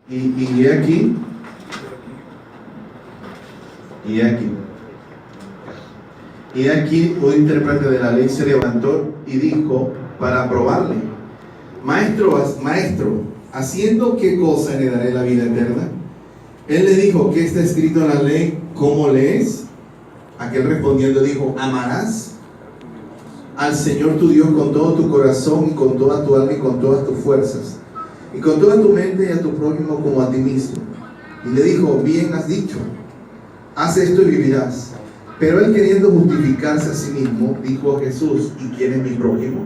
Y he aquí, y he aquí. Y aquí un intérprete de la ley se levantó y dijo para probarle: Maestro, ¿haciendo qué cosa heredaré la vida eterna? Él le dijo: ¿qué está escrito en la ley? ¿Cómo lees? Aquel respondiendo dijo: amarás al Señor tu Dios con todo tu corazón y con toda tu alma y con todas tus fuerzas y con toda tu mente, y a tu prójimo como a ti mismo. Y le dijo: bien has dicho, haz esto y vivirás. Pero él, queriendo justificarse a sí mismo, dijo a Jesús: ¿y quién es mi prójimo?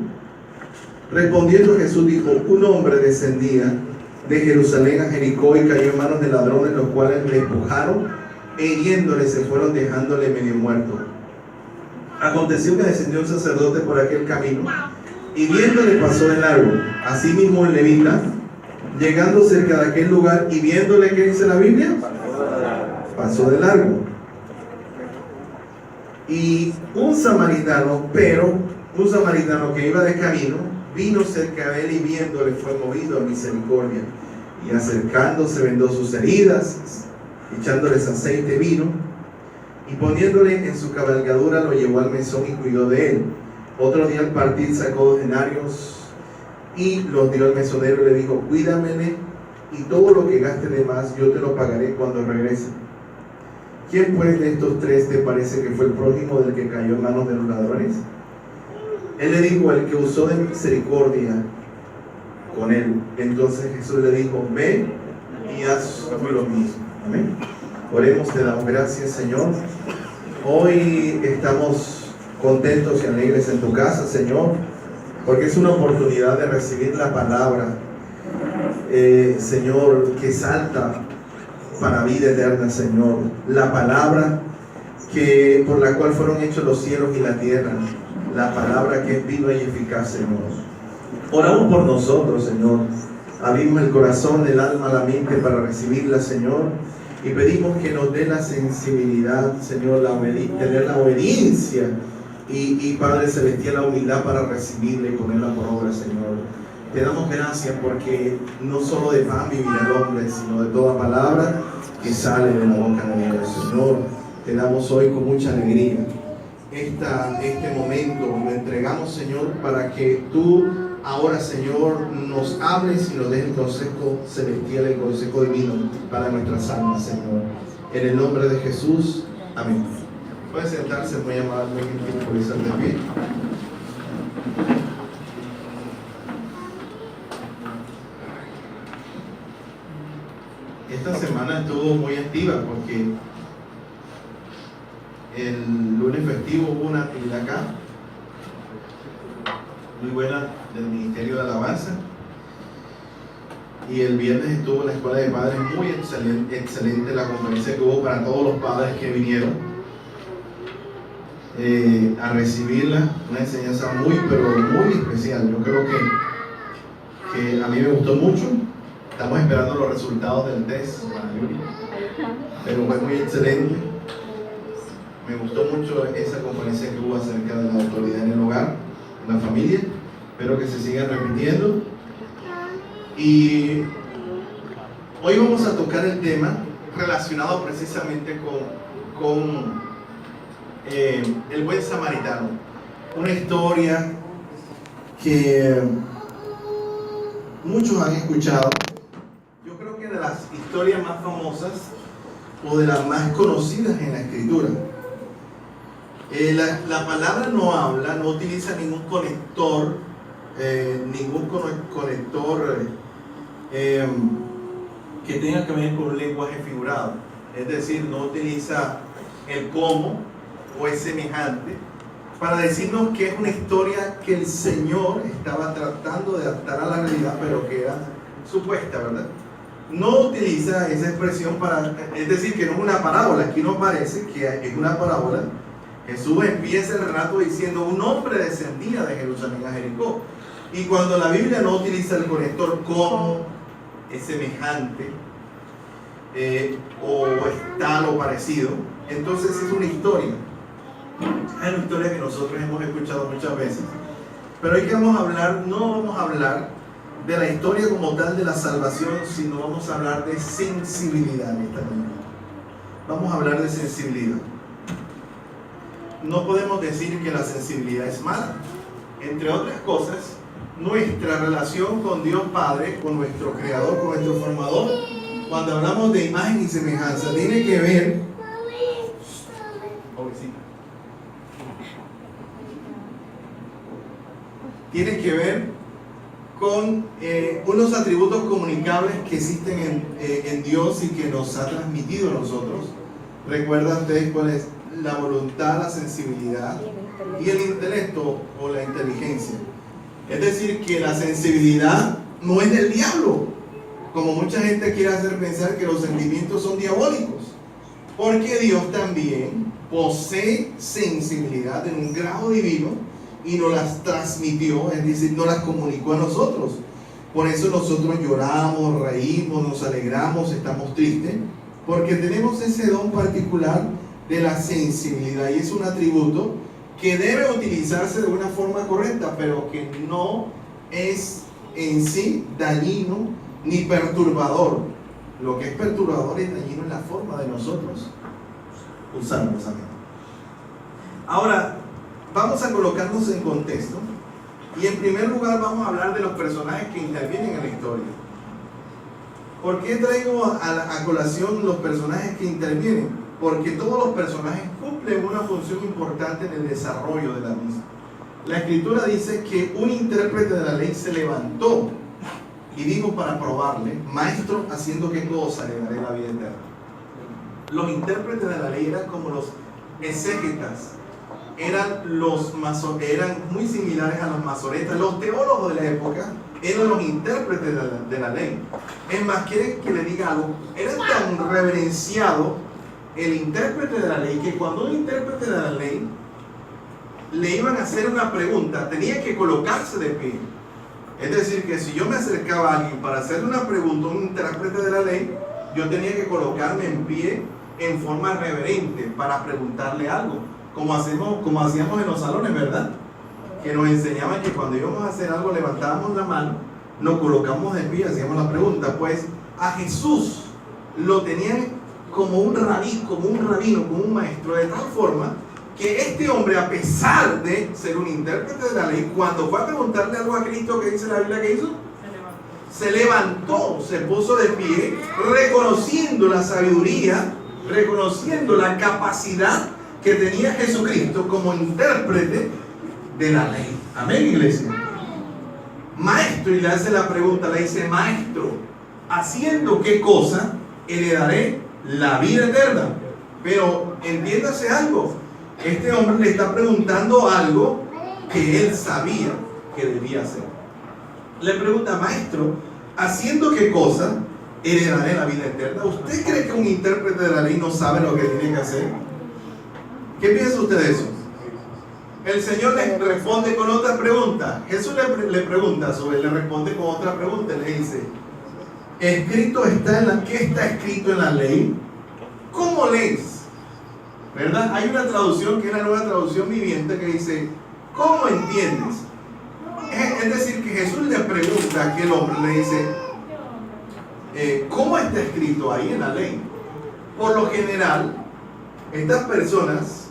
Respondiendo Jesús dijo: un hombre descendía de Jerusalén a Jericó y cayó en manos de ladrones, los cuales le despojaron e hiriéndole se fueron, dejándole medio muerto. Aconteció que descendió un sacerdote por aquel camino y viéndole pasó de largo. Asimismo el levita, llegando cerca de aquel lugar y viéndole, ¿qué dice la Biblia? Pasó de largo. Y un samaritano que iba de camino, vino cerca de él y viéndole fue movido a misericordia. Y acercándose vendó sus heridas, echándoles aceite vino, y poniéndole en su cabalgadura lo llevó al mesón y cuidó de él. Otro día al partir sacó 2 denarios y los dio al mesonero y le dijo: cuídamele, y todo lo que gaste de más yo te lo pagaré cuando regrese. ¿Quién pues de estos 3 te parece que fue el prójimo del que cayó en manos de los ladrones? Él le dijo: el que usó de misericordia con él. Entonces Jesús le dijo: ve y haz lo mismo. Amén. Oremos. Te damos gracias, Señor. Hoy estamos contentos y alegres en tu casa, Señor, porque es una oportunidad de recibir la palabra, Señor, que salta para vida eterna, Señor. La palabra por la cual fueron hechos los cielos y la tierra. La palabra que es viva y eficaz, Señor. Oramos por nosotros, Señor. Abrimos el corazón, el alma, la mente para recibirla, Señor. Y pedimos que nos dé la sensibilidad, Señor, tener la obediencia y Padre Celestial, la humildad para recibirla y ponerla por obra, Señor. Te damos gracias porque no solo de pan vivirá el hombre, sino de toda palabra que sale de la boca de Dios, Señor. Te damos hoy con mucha alegría este momento, lo entregamos, Señor, para que tú ahora, Señor, nos hables y nos des el consejo celestial, el consejo divino para nuestras almas, Señor. En el nombre de Jesús, amén. Pueden sentarse, muy amable, por estar de pie. Esta semana estuvo muy activa porque el lunes festivo hubo una actividad acá muy buena del Ministerio de Alabanza, y el viernes estuvo en la Escuela de Padres muy excelente la conferencia que hubo para todos los padres que vinieron a recibirla, una enseñanza muy pero muy especial. Yo creo que a mí me gustó mucho. Estamos esperando los resultados del test, pero fue muy excelente. Me gustó mucho esa conferencia que hubo acerca de la autoridad en el hogar, en la familia. Espero que se sigan repitiendo. Y hoy vamos a tocar el tema relacionado precisamente con el buen samaritano. Una historia que muchos han escuchado. Yo creo que de las historias más famosas o de las más conocidas en la Escritura. La palabra no utiliza ningún conector, que tenga que ver con un lenguaje figurado. Es decir, no utiliza el cómo o es semejante para decirnos que es una historia que el Señor estaba tratando de adaptar a la realidad, pero que era supuesta, ¿verdad? No utiliza esa expresión es decir, que no es una parábola. Aquí no parece que es una parábola. Jesús empieza el relato diciendo: un hombre descendía de Jerusalén a Jericó. Y cuando la Biblia no utiliza el conector como, es semejante, o es tal o parecido, entonces es una historia. Es una historia que nosotros hemos escuchado muchas veces. Pero hoy que no vamos a hablar de la historia como tal de la salvación, sino vamos a hablar de sensibilidad en esta mañana. Vamos a hablar de sensibilidad. No podemos decir que la sensibilidad es mala. Entre otras cosas, nuestra relación con Dios Padre, con nuestro Creador, con nuestro Formador, cuando hablamos de imagen y semejanza, tiene que ver con unos atributos comunicables que existen en Dios y que nos ha transmitido a nosotros. ¿Recuerdan ustedes cuál es? La voluntad, la sensibilidad y el intelecto o la inteligencia. Es decir, que la sensibilidad no es del diablo, como mucha gente quiere hacer pensar que los sentimientos son diabólicos, porque Dios también posee sensibilidad en un grado divino y nos las transmitió, es decir, nos las comunicó a nosotros. Por eso nosotros lloramos, reímos, nos alegramos, estamos tristes, porque tenemos ese don particular de la sensibilidad, y es un atributo que debe utilizarse de una forma correcta, pero que no es en sí dañino ni perturbador. Lo que es perturbador es dañino en la forma de nosotros usarlos. Ahora, vamos a colocarnos en contexto, y en primer lugar vamos a hablar de los personajes que intervienen en la historia. ¿Por qué traigo a colación los personajes que intervienen? Porque todos los personajes cumplen una función importante en el desarrollo de la misma. La Escritura dice que un intérprete de la ley se levantó y dijo para probarle: Maestro, ¿haciendo qué cosa le daré la vida eterna? Los intérpretes de la ley eran como los exégetas, eran muy similares a los masoretas. Los teólogos de la época eran los intérpretes de la ley. Es más, quieren que le diga algo, era tan reverenciado el intérprete de la ley que cuando un intérprete de la ley le iban a hacer una pregunta, tenía que colocarse de pie. Es decir, que si yo me acercaba a alguien para hacerle una pregunta, un intérprete de la ley, yo tenía que colocarme en pie en forma reverente para preguntarle algo, como hacíamos en los salones, ¿verdad? Que nos enseñaban que cuando íbamos a hacer algo levantábamos la mano, nos colocamos de pie, hacíamos la pregunta. Pues a Jesús lo tenían como un rabino, como un maestro, de tal forma que este hombre, a pesar de ser un intérprete de la ley, cuando fue a preguntarle algo a Cristo, ¿qué dice la Biblia que hizo? Se levantó, se puso de pie, reconociendo la sabiduría, reconociendo la capacidad que tenía Jesucristo como intérprete de la ley. Amén, iglesia. Maestro, y le hace la pregunta, le dice: Maestro, ¿haciendo qué cosa heredaré la vida eterna? Pero entiéndase algo, este hombre le está preguntando algo que él sabía que debía hacer. Le pregunta: Maestro, ¿haciendo qué cosa heredaré la vida eterna? ¿Usted cree que un intérprete de la ley no sabe lo que tiene que hacer? ¿Qué piensa usted de eso? El Señor le responde con otra pregunta. Jesús le pregunta, le responde con otra pregunta. Le dice: escrito está ¿qué está escrito en la ley? ¿Cómo lees? ¿Verdad? Hay una traducción que es la Nueva Traducción Viviente que dice: ¿cómo entiendes? Es decir, que Jesús le pregunta a aquel hombre, le dice: ¿cómo está escrito ahí en la ley? Por lo general, estas personas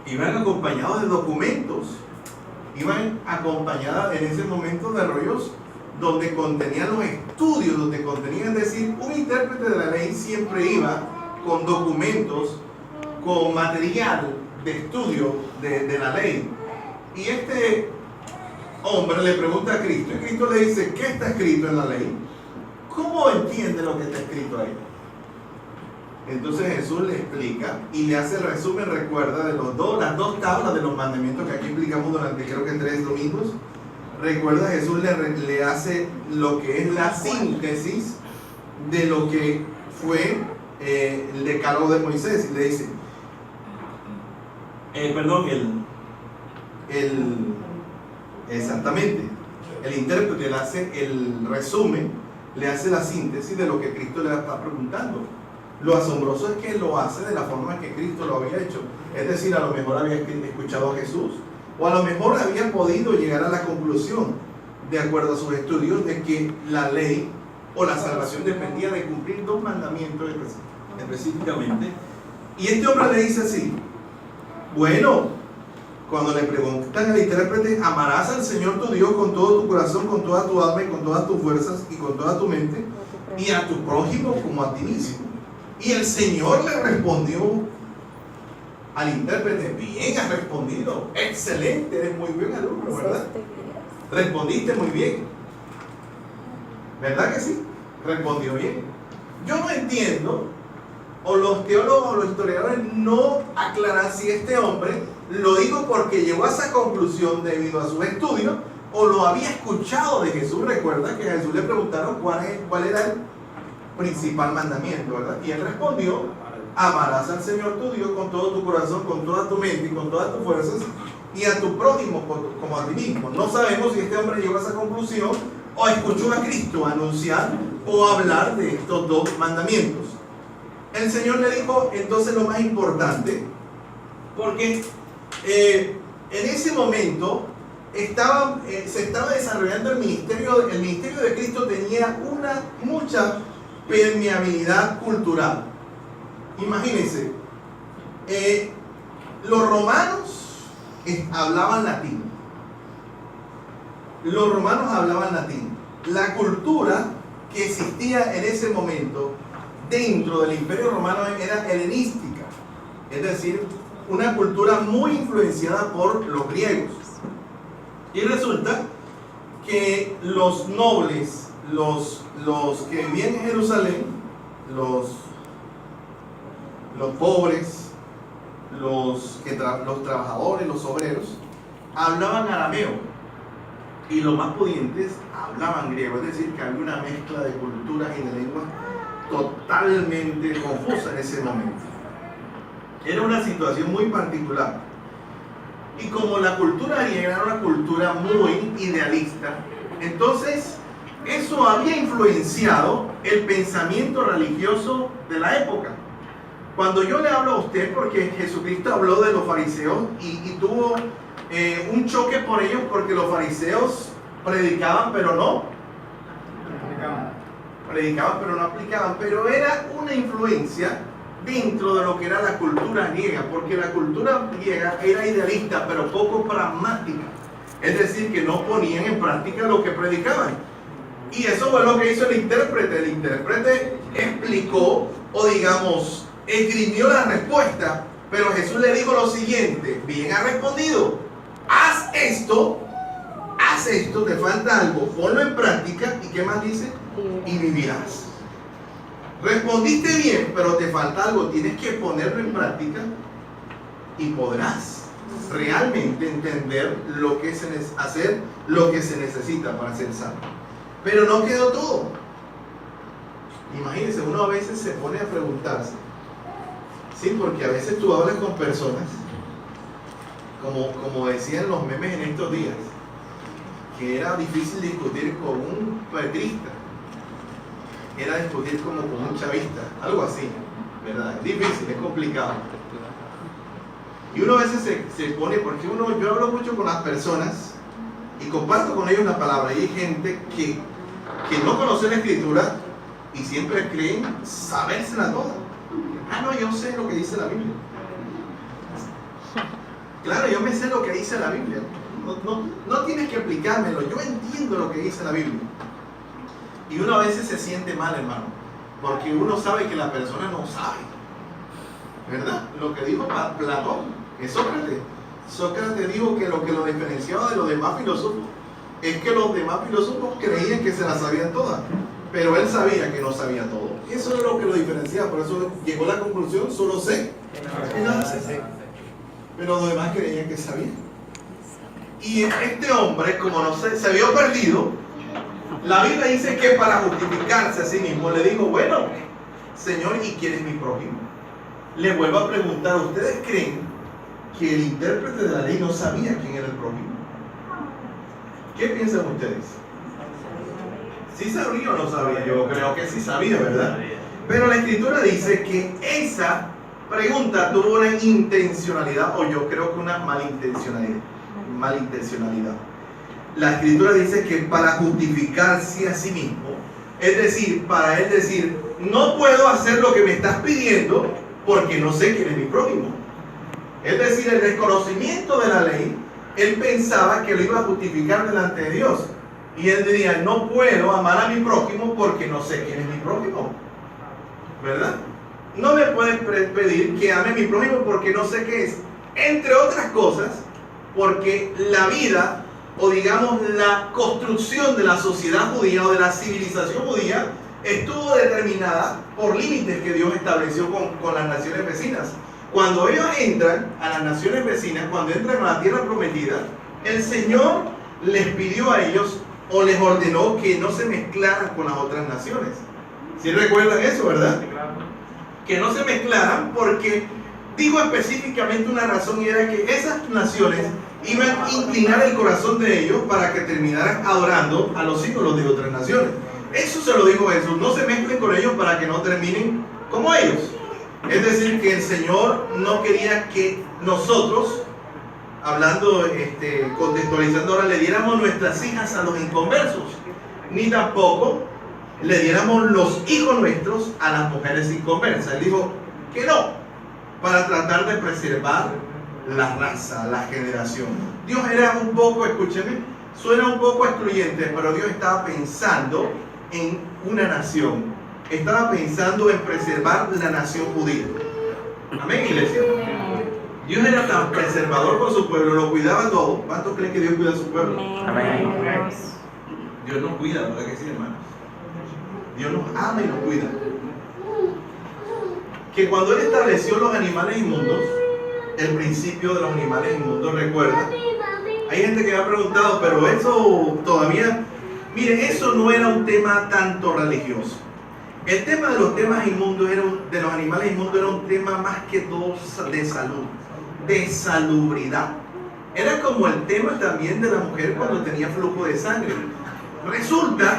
iban acompañados de documentos, iban acompañadas en ese momento de rollos donde contenían los estudios, donde contenían, es decir, un intérprete de la ley siempre iba con documentos, con material de estudio de la ley. Y este hombre le pregunta a Cristo, y Cristo le dice: ¿qué está escrito en la ley? ¿Cómo entiende lo que está escrito ahí? Entonces Jesús le explica y le hace el resumen, recuerda, de las dos tablas de los mandamientos que aquí explicamos durante creo que 3 domingos. Recuerda, Jesús le hace lo que es la síntesis de lo que fue el decálogo de Moisés, y le dice, exactamente, el intérprete le hace el resumen, le hace la síntesis de lo que Cristo le está preguntando. Lo asombroso es que lo hace de la forma que Cristo lo había hecho. Es decir, a lo mejor había escuchado a Jesús, o a lo mejor había podido llegar a la conclusión de acuerdo a sus estudios, de que la ley o la salvación dependía de cumplir 2 mandamientos específicamente. Y este hombre le dice así: bueno, cuando le preguntan al intérprete, amarás al Señor tu Dios con todo tu corazón, con toda tu alma y con todas tus fuerzas y con toda tu mente, y a tu prójimo como a ti mismo. Y el Señor le respondió al intérprete: bien has respondido, excelente, eres muy buen alumno, ¿verdad? Respondiste muy bien, ¿verdad que sí? Respondió bien. Yo no entiendo, o los teólogos o los historiadores no aclaran si este hombre lo dijo porque llegó a esa conclusión debido a sus estudios o lo había escuchado de Jesús. Recuerda que a Jesús le preguntaron cuál era el principal mandamiento, ¿verdad? Y él respondió: amarás al Señor tu Dios con todo tu corazón, con toda tu mente y con todas tus fuerzas, y a tu prójimo como a ti mismo. No sabemos si este hombre llegó a esa conclusión o escuchó a Cristo anunciar o hablar de estos 2 mandamientos. El Señor le dijo entonces lo más importante, porque en ese momento se estaba desarrollando el ministerio. El ministerio de Cristo tenía mucha permeabilidad cultural. Imagínense, los romanos hablaban latín. Los romanos hablaban latín. La cultura que existía en ese momento dentro del Imperio Romano era helenística, es decir, una cultura muy influenciada por los griegos. Y resulta que los nobles, los que vivían en Jerusalén, los pobres, los trabajadores, los obreros, hablaban arameo. Y los más pudientes hablaban griego, es decir, que había una mezcla de culturas y de lenguas totalmente confusa en ese momento. Era una situación muy particular. Y como la cultura griega era una cultura muy idealista, entonces eso había influenciado el pensamiento religioso de la época. Cuando yo le hablo a usted, porque Jesucristo habló de los fariseos y tuvo un choque por ellos, porque los fariseos predicaban pero no aplicaban, pero era una influencia dentro de lo que era la cultura griega, porque la cultura griega era idealista pero poco pragmática, es decir, que no ponían en práctica lo que predicaban. Y eso fue lo que hizo el intérprete. El intérprete explicó, o digamos, esgrimió la respuesta, pero Jesús le dijo lo siguiente: bien has respondido, haz esto, te falta algo, ponlo en práctica. ¿Y qué más dice? Y vivirás. Respondiste bien, pero te falta algo, tienes que ponerlo en práctica y podrás realmente entender hacer lo que se necesita para ser salvo. Pero no quedó todo. Imagínense, uno a veces se pone a preguntarse, sí, porque a veces tú hablas con personas, como decían los memes en estos días, que era difícil discutir con un petrista, era discutir como con un chavista, algo así, ¿verdad? Es difícil, es complicado. Y uno a veces se pone, porque yo hablo mucho con las personas y comparto con ellos la palabra, y hay gente que no conoce la Escritura y siempre creen sabérsela toda. Ah, no, yo sé lo que dice la Biblia. Claro, yo me sé lo que dice la Biblia. No tienes que explicármelo, yo entiendo lo que dice la Biblia. Y uno a veces se siente mal, hermano, porque uno sabe que la persona no sabe, ¿verdad? Lo que dijo Platón, es Sócrates. Sócrates dijo que lo diferenciaba de los demás filósofos es que los demás filósofos creían que se las sabían todas, pero él sabía que no sabía todo. Eso es lo que lo diferenciaba, por eso llegó a la conclusión: solo sé y nada sé. Pero los demás creían que sabían. Y este hombre, como no sé, se vio perdido. La Biblia dice que para justificarse a sí mismo le dijo: bueno, Señor, ¿y quién es mi prójimo? Le vuelvo a preguntar: ¿ustedes creen que el intérprete de la ley no sabía quién era el prójimo? ¿Qué piensan ustedes? ¿Sí sabía o no sabía? Yo creo que sí sabía, ¿verdad? Pero la Escritura dice que esa pregunta tuvo una intencionalidad, o yo creo que una malintencionalidad. la escritura dice que para justificarse a sí mismo, es decir, para él decir, no puedo hacer lo que me estás pidiendo porque no sé quién es mi prójimo. Es decir, el desconocimiento de la ley, él pensaba que lo iba a justificar delante de Dios. Y él diría, no puedo amar a mi prójimo porque no sé quién es mi prójimo. ¿Verdad? No me pueden pedir que ame a mi prójimo porque no sé qué es. Entre otras cosas, porque la vida, o digamos la construcción de la sociedad judía o de la civilización judía, estuvo determinada por límites que Dios estableció con las naciones vecinas. Cuando ellos entran a las naciones vecinas, cuando entran a la tierra prometida, el Señor les pidió a ellos o les ordenó que no se mezclaran con las otras naciones. ¿Sí recuerdan eso, verdad? Que no se mezclaran porque dijo específicamente una razón, y era que esas naciones iban a inclinar el corazón de ellos para que terminaran adorando a los ídolos de otras naciones. Eso se lo dijo Jesús, no se mezclen con ellos para que no terminen como ellos. Es decir, que el Señor no quería que nosotros, hablando, contextualizando ahora, le diéramos nuestras hijas a los inconversos, ni tampoco le diéramos los hijos nuestros a las mujeres inconversas. Él dijo que no, para tratar de preservar la raza, la generación. Dios era un poco, escúcheme, suena un poco excluyente, pero Dios estaba pensando en una nación. Estaba pensando en preservar la nación judía. Amén, iglesia. Dios era tan preservador con su pueblo, lo cuidaba todo. ¿Cuántos creen que Dios cuida a su pueblo? Amén. Dios nos cuida, ¿verdad que sí, hermanos? Dios nos ama y nos cuida. Que cuando Él estableció los animales inmundos, el principio de los animales inmundos, recuerda, hay gente que me ha preguntado, pero eso todavía, miren, eso no era un tema tanto religioso. El tema de los temas inmundos, de los animales inmundos, era un tema más que todo de salud, de salubridad. Era como el tema también de la mujer cuando tenía flujo de sangre. Resulta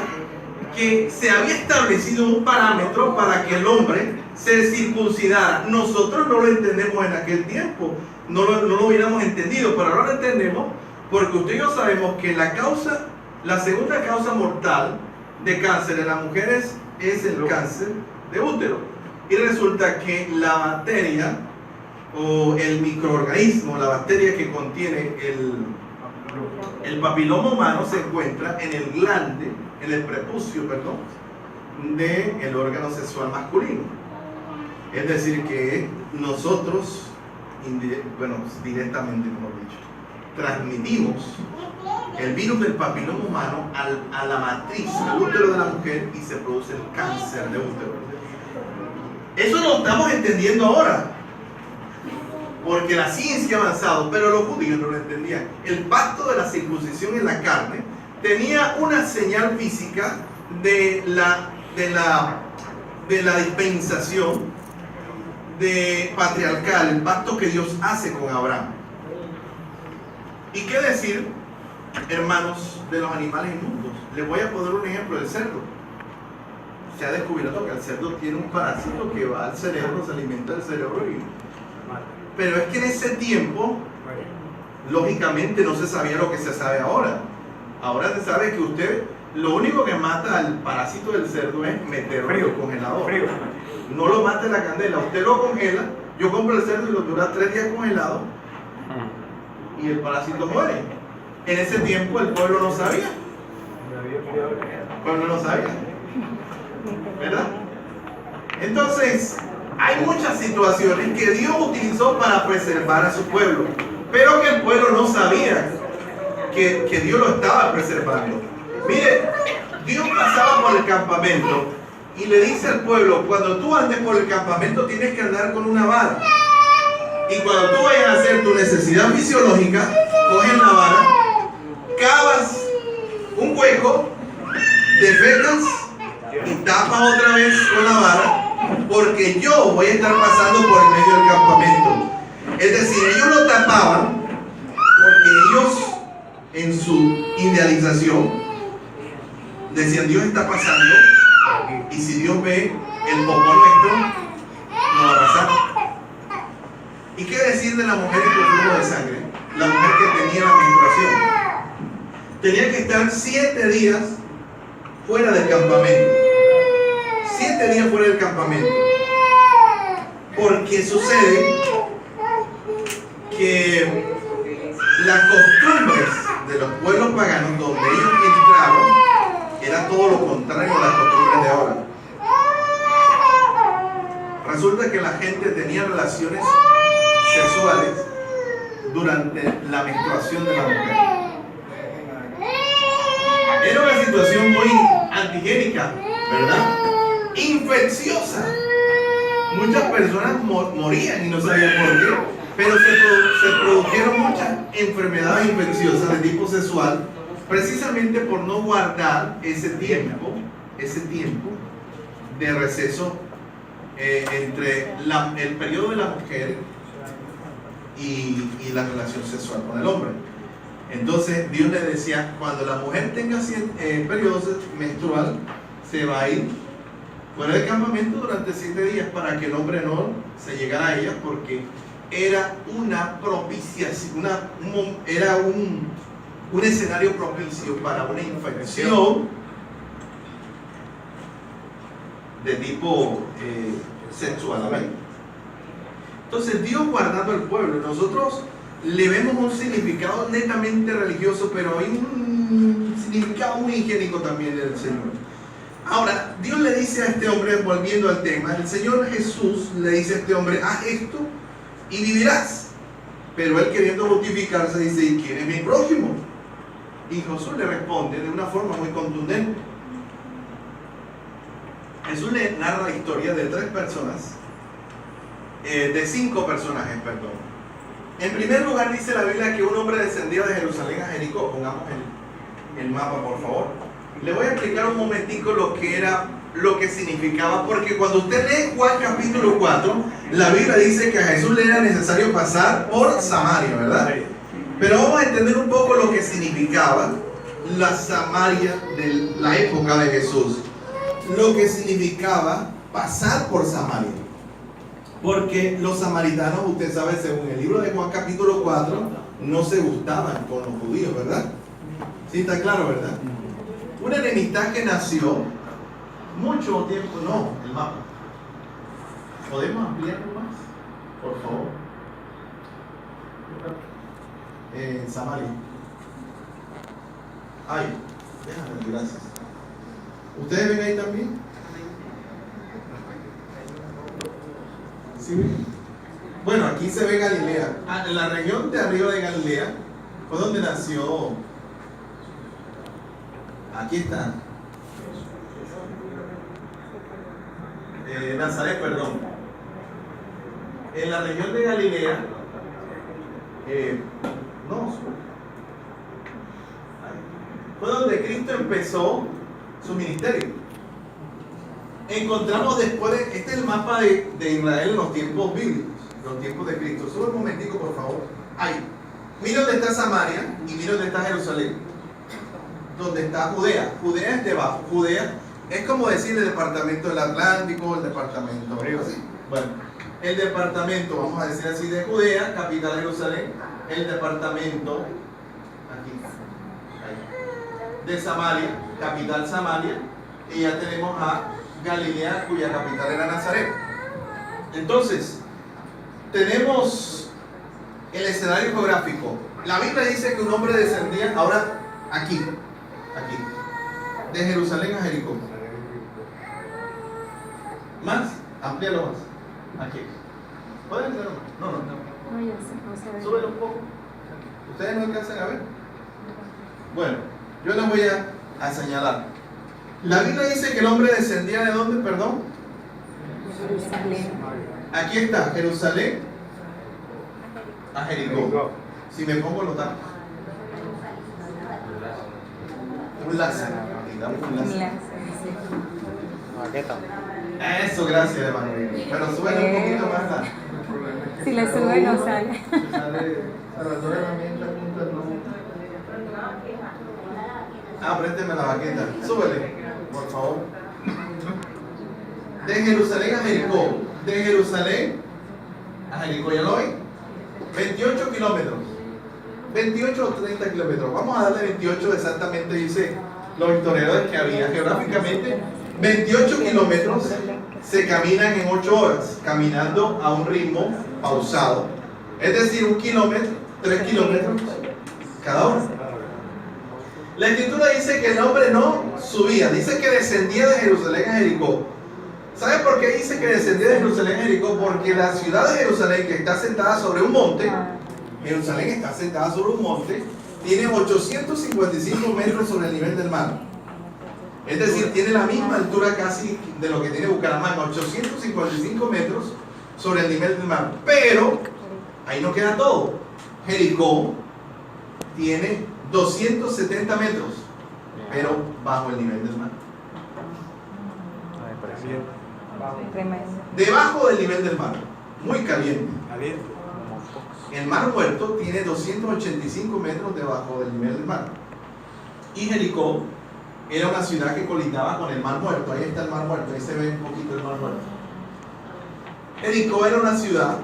que se había establecido un parámetro para que el hombre se circuncidara. Nosotros no lo entendemos en aquel tiempo, no lo hubiéramos entendido, pero ahora lo entendemos porque usted y yo sabemos que la segunda causa mortal de cáncer en las mujeres es el cáncer de útero. Y resulta que la bacteria o el microorganismo, la bacteria que contiene el papiloma humano se encuentra en el glande, en el prepucio, perdón, del órgano sexual masculino. Es decir, que nosotros, directamente, mejor dicho, transmitimos el virus del papiloma humano a la matriz, al útero de la mujer, y se produce el cáncer de útero. Eso lo estamos entendiendo ahora, porque la ciencia ha avanzado, pero los judíos no lo entendían. El pacto de la circuncisión en la carne tenía una señal física de la dispensación patriarcal, el pacto que Dios hace con Abraham. ¿Y qué decir, hermanos, de los animales inmundos? Les voy a poner un ejemplo del cerdo. Se ha descubierto que el cerdo tiene un parásito que va al cerebro, se alimenta del cerebro. Pero es que en ese tiempo, lógicamente, no se sabía lo que se sabe ahora. Ahora se sabe que usted, lo único que mata al parásito del cerdo es meterlo en el congelador. No lo mata en la candela, usted lo congela. Yo compro el cerdo y lo dura 3 días congelado y el parásito muere. En ese tiempo el pueblo no sabía. El pueblo no sabía, ¿verdad? Entonces, hay muchas situaciones que Dios utilizó para preservar a su pueblo, pero que el pueblo no sabía que Dios lo estaba preservando. Mire, Dios pasaba por el campamento y le dice al pueblo: cuando tú andes por el campamento tienes que andar con una vara, y cuando tú vayas a hacer tu necesidad fisiológica, coges la vara, cavas un hueco, defecas y tapas otra vez con la vara, porque yo voy a estar pasando por el medio del campamento. Es decir, ellos lo tapaban porque ellos, en su idealización, decían: Dios está pasando, y si Dios ve el popó nuestro, no va a pasar. ¿Y qué decir de las mujeres con flujo de sangre? La mujer que tenía la menstruación. tenía que estar 7 días fuera del campamento. 7 días fuera del campamento. Porque sucede que las costumbres de los pueblos paganos donde ellos entraron era todo lo contrario a las costumbres de ahora. Resulta que la gente tenía relaciones sexuales durante la menstruación de la mujer. Era una situación muy antigénica, ¿verdad? Infecciosa. Muchas personas morían y no sabían por qué, pero se produjeron muchas enfermedades infecciosas de tipo sexual precisamente por no guardar ese tiempo de receso entre el periodo de la mujer y la relación sexual con el hombre. Entonces Dios le decía, cuando la mujer tenga periodo menstrual, se va a ir fuera del campamento durante 7 días para que el hombre no se llegara a ella, porque era una propiciación, era un escenario propicio para una infección de tipo sexual. ¿Ven? Entonces Dios guardando al pueblo, nosotros le vemos un significado netamente religioso, pero hay un significado muy higiénico también del Señor. Ahora, Dios le dice a este hombre, volviendo al tema, el Señor Jesús le dice a este hombre, haz esto y vivirás. Pero él, queriendo justificarse, dice, ¿y quién es mi prójimo? Y Jesús le responde de una forma muy contundente. Jesús le narra la historia de 3 personas, de 5 personajes, perdón. En primer lugar dice la Biblia que un hombre descendía de Jerusalén a Jericó. Pongamos el mapa, por favor. Le voy a explicar un momentico lo que significaba, porque cuando usted lee Juan capítulo 4, la Biblia dice que a Jesús le era necesario pasar por Samaria, ¿verdad? Pero vamos a entender un poco lo que significaba la Samaria de la época de Jesús. Lo que significaba pasar por Samaria. Porque los samaritanos, usted sabe, según el libro de Juan capítulo 4, no se gustaban con los judíos, ¿verdad? Sí, está claro, ¿verdad? Una enemistad que nació mucho tiempo. No, el mapa. ¿Podemos ampliarlo más? Por favor. Samaria. Ay, déjame, gracias. ¿Ustedes ven ahí también? ¿Sí ven? Bueno, aquí se ve Galilea. En la región de arriba de Galilea fue donde nació. Aquí está. Nazaret, perdón. En la región de Galilea, fue donde Cristo empezó su ministerio. Encontramos después, este es el mapa de Israel en los tiempos bíblicos, los tiempos de Cristo. Sube un momentico, por favor. Ahí. Mira dónde está Samaria y mira dónde está Jerusalén. Donde está Judea. Judea es debajo. Judea es como decir el departamento del Atlántico, el departamento así. Bueno, el departamento, vamos a decir así, de Judea, capital Jerusalén. El departamento aquí, ahí, de Samaria, capital Samaria. Y ya tenemos a Galilea, cuya capital era Nazaret. Entonces, tenemos el escenario geográfico. La Biblia dice que un hombre descendía, ahora aquí, de Jerusalén a Jericó. Más, amplíalo más. Aquí. ¿Pueden hacerlo más? No. No, ya sé, no se ve. Súbelo un poco. ¿Ustedes no alcanzan a ver? Bueno, yo les voy a señalar. La Biblia dice que el hombre descendía de dónde, perdón. Jerusalén. Aquí está, Jerusalén a Jericó. Si me pongo los datos. Un láser. Un láser. Eso, gracias, hermano. Pero súbelo un poquito más tarde. Si le sube no sale. Présteme la baqueta. Súbele, por favor. De Jerusalén a Jericó. De Jerusalén a Jericó, ¿ya lo ven? 28 kilómetros. 28 o 30 kilómetros. Vamos a darle 28 exactamente, dice los historiadores que había. Geográficamente, 28 kilómetros se caminan en 8 horas, caminando a un ritmo pausado. Es decir, 1 kilómetro, 3 kilómetros cada hora. La escritura dice que el hombre no subía, dice que descendía de Jerusalén a Jericó. ¿Sabe por qué dice que descendía de Jerusalén a Jericó? Porque la ciudad de Jerusalén, que está sentada sobre un monte, Jerusalén está sentada sobre un monte, tiene 855 metros sobre el nivel del mar. Es decir, tiene la misma altura casi de lo que tiene Bucaramanga, 855 metros sobre el nivel del mar. Pero ahí no queda todo. Jericó tiene 270 metros, pero bajo el nivel del mar. Debajo del nivel del mar, muy caliente. El Mar Muerto tiene 285 metros debajo del nivel del mar. Y Jericó era una ciudad que colindaba con el Mar Muerto. Ahí está el Mar Muerto, ahí se ve un poquito el Mar Muerto. Jericó era una ciudad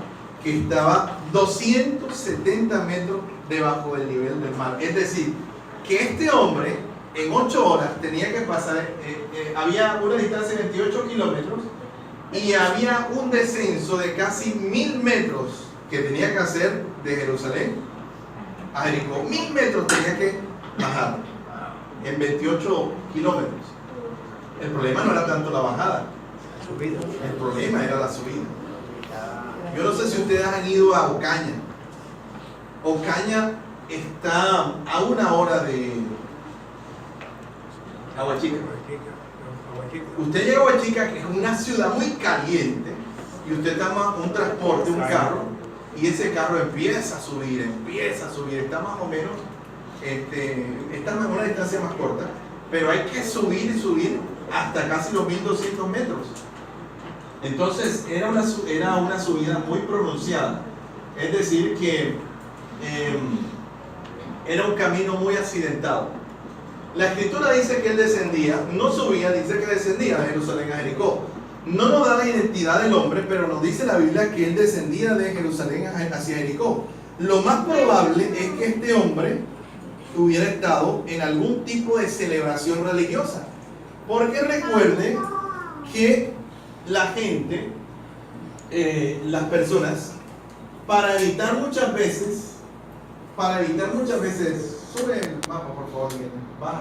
que estaba 270 metros debajo del nivel del mar. Es decir, que este hombre en 8 horas tenía que pasar, había una distancia de 28 kilómetros y había un descenso de casi 1000 metros que tenía que hacer de Jerusalén a Jericó. 1000 metros tenía que bajar en 28 kilómetros. El problema no era tanto la bajada, el problema era la subida. Yo no sé si ustedes han ido a Ocaña. Ocaña está a 1 hora de Aguachica. Usted llega a Aguachica, que es una ciudad muy caliente, y usted toma un transporte, un carro, y ese carro empieza a subir, está más o menos, está en una distancia más corta, pero hay que subir y subir hasta casi los 1200 metros. Entonces era una subida muy pronunciada, es decir que era un camino muy accidentado. La escritura dice que él descendía, no subía, dice que descendía de Jerusalén a Jericó. No nos da la identidad del hombre, pero nos dice la Biblia que él descendía de Jerusalén hacia Jericó. Lo más probable es que este hombre hubiera estado en algún tipo de celebración religiosa, porque recuerde que la gente, las personas, para evitar muchas veces, sube el mapa por favor, baja.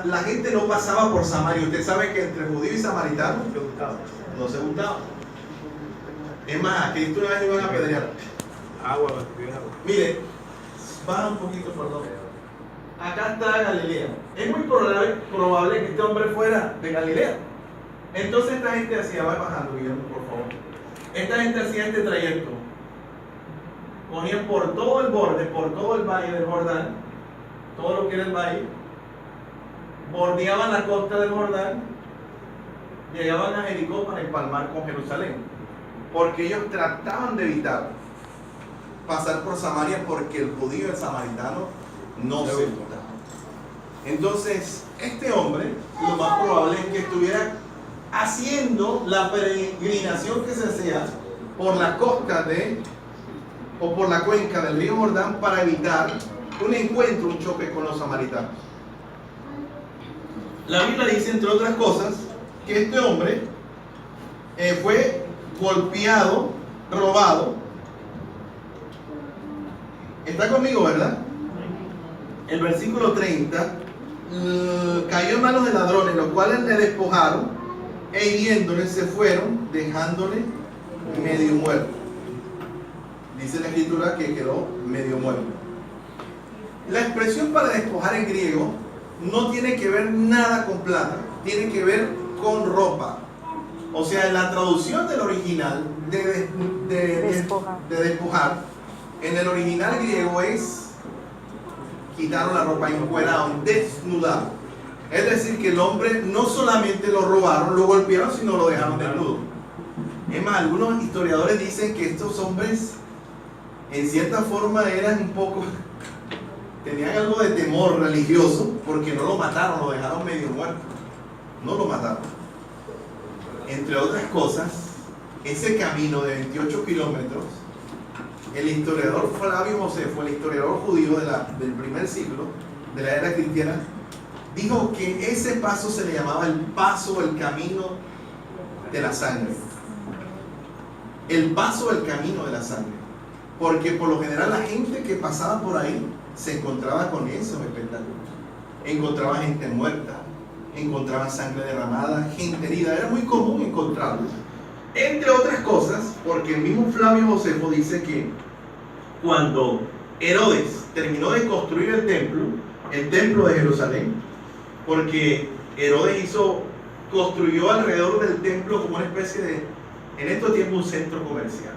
La gente no pasaba por Samaria. Usted sabe que entre judío y samaritano no se juntaban. Es más, Cristo una vez iban a apedrear. Mire, baja un poquito, perdón. Acá está Galilea. Es muy probable que este hombre fuera de Galilea. Entonces esta gente hacía, va bajando, Guillermo, por favor. Esta gente hacía este trayecto. Cogían por todo el borde, por todo el valle del Jordán, todo lo que era el valle, bordeaban la costa del Jordán, llegaban a Jericó para empalmar con Jerusalén, porque ellos trataban de evitar pasar por Samaria, porque el judío y el samaritano no se juntaban. Entonces este hombre, lo más probable es que estuviera haciendo la peregrinación que se hacía por la costa o por la cuenca del río Jordán para evitar un encuentro, un choque con los samaritanos. La Biblia dice, entre otras cosas, que este hombre fue golpeado, robado. ¿Está conmigo, verdad? El versículo 30, cayó en manos de ladrones, los cuales le despojaron e hiriéndole se fueron, dejándole medio muerto. Dice la escritura que quedó medio muerto. La expresión para despojar en griego no tiene que ver nada con plata, tiene que ver con ropa. O sea, en la traducción del original de despojar, en el original griego es quitaron la ropa, encueraron, desnudaron. Es decir, que el hombre no solamente lo robaron, lo golpearon, sino lo dejaron desnudo. Es más, algunos historiadores dicen que estos hombres en cierta forma eran un poco, tenían algo de temor religioso, porque no lo mataron, lo dejaron medio muerto. No lo mataron. Entre otras cosas, ese camino de 28 kilómetros el historiador Flavio Josefo, el historiador judío del primer siglo, de la era cristiana, dijo que ese paso se le llamaba el paso, el camino de la sangre. El paso del camino de la sangre. Porque por lo general la gente que pasaba por ahí se encontraba con esos espectáculos. Encontraba gente muerta, encontraba sangre derramada, gente herida. Era muy común encontrarlo. Entre otras cosas, porque el mismo Flavio Josefo dice que cuando Herodes terminó de construir el templo de Jerusalén, porque Herodes construyó alrededor del templo como una especie de, en estos tiempos, un centro comercial.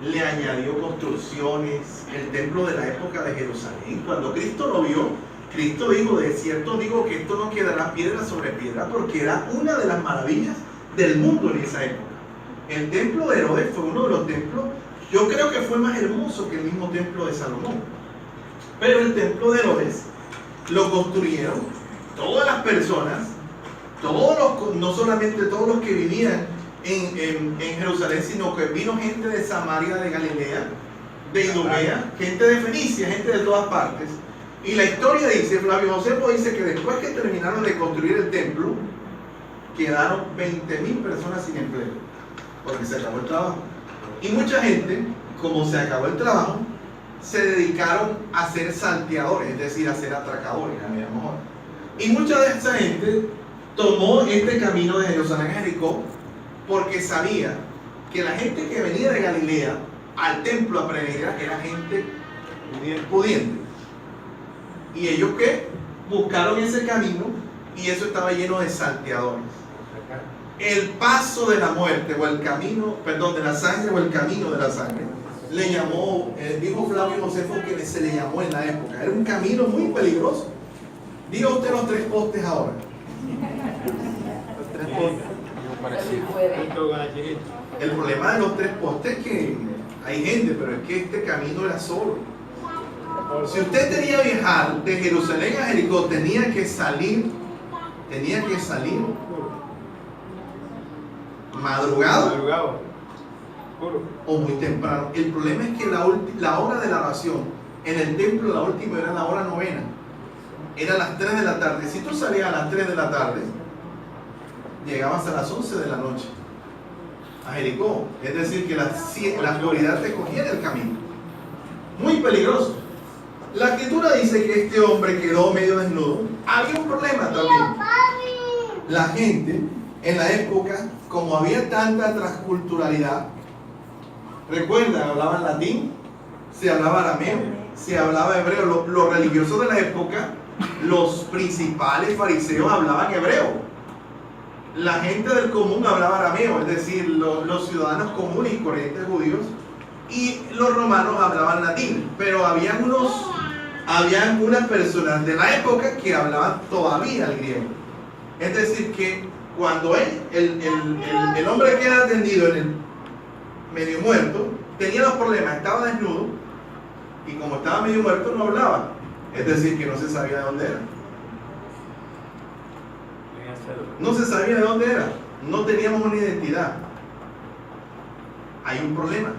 Le añadió construcciones, el templo de la época de Jerusalén. Cuando Cristo lo vio, Cristo dijo: de cierto digo que esto no quedará piedra sobre piedra, porque era una de las maravillas del mundo en esa época. El templo de Herodes fue uno de los templos, yo creo que fue más hermoso que el mismo templo de Salomón. Pero el templo de Herodes lo construyeron todas las personas, no solamente todos los que vivían en Jerusalén, sino que vino gente de Samaria, de Galilea, de Idumea, gente de Fenicia, gente de todas partes. Y la historia dice, Flavio Josefo dice que después que terminaron de construir el templo, quedaron 20.000 personas sin empleo, porque se acabó el trabajo. Y mucha gente, como se acabó el trabajo, se dedicaron a ser salteadores, es decir, a ser atracadores, a lo mejor. Y mucha de esa gente tomó este camino de Jerusalén a Jericó, porque sabía que la gente que venía de Galilea al templo a predicar era gente pudiente. Y ellos que buscaron ese camino, y eso estaba lleno de salteadores. El paso de la muerte o el camino, perdón, de la sangre o el camino de la sangre, le llamó, dijo Flavio Josefo que se le llamó en la época. Era un camino muy peligroso. Diga usted los 3 postes ahora. Los 3 postes. El problema de los 3 postes es que hay gente, pero es que este camino era solo. Si usted quería viajar de Jerusalén a Jericó, tenía que salir madrugado o muy temprano. El problema es que la hora de la oración en el templo, la última, era la hora novena. Era a las 3 de la tarde. Si tú salías a las 3 de la tarde, llegabas a las 11 de la noche a Jericó. Es decir, que la oscuridad te cogía en el camino. Muy peligroso. La escritura dice que este hombre quedó medio desnudo. Había un problema también. La gente en la época, como había tanta transculturalidad, recuerda, hablaban latín, se hablaba arameo, se hablaba hebreo. Los religiosos de la época, los principales fariseos hablaban hebreo. La gente del común hablaba arameo, es decir, los ciudadanos comunes y corrientes judíos, y los romanos hablaban latín. Pero habían unas personas de la época que hablaban todavía el griego. Es decir, que cuando el hombre que era atendido en el medio muerto tenía los problemas, estaba desnudo, y como estaba medio muerto no hablaba, es decir, que no se sabía de dónde era. No se sabía de dónde era, no teníamos una identidad. Hay un problema,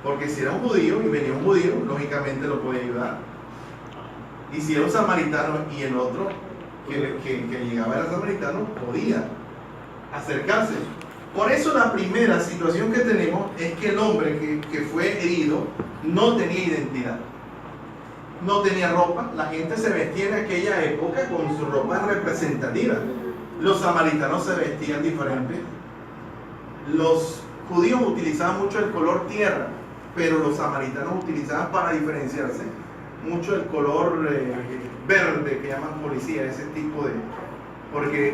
porque si era un judío y venía un judío, lógicamente lo podía ayudar. Y si era un samaritano y el otro que llegaba era samaritano, podía acercarse. Por eso la primera situación que tenemos es que el hombre que fue herido no tenía identidad, no tenía ropa. La gente se vestía en aquella época con su ropa representativa. Los samaritanos se vestían diferente. Los judíos utilizaban mucho el color tierra, pero los samaritanos utilizaban, para diferenciarse, mucho el color verde, que llaman policía, ese tipo de... porque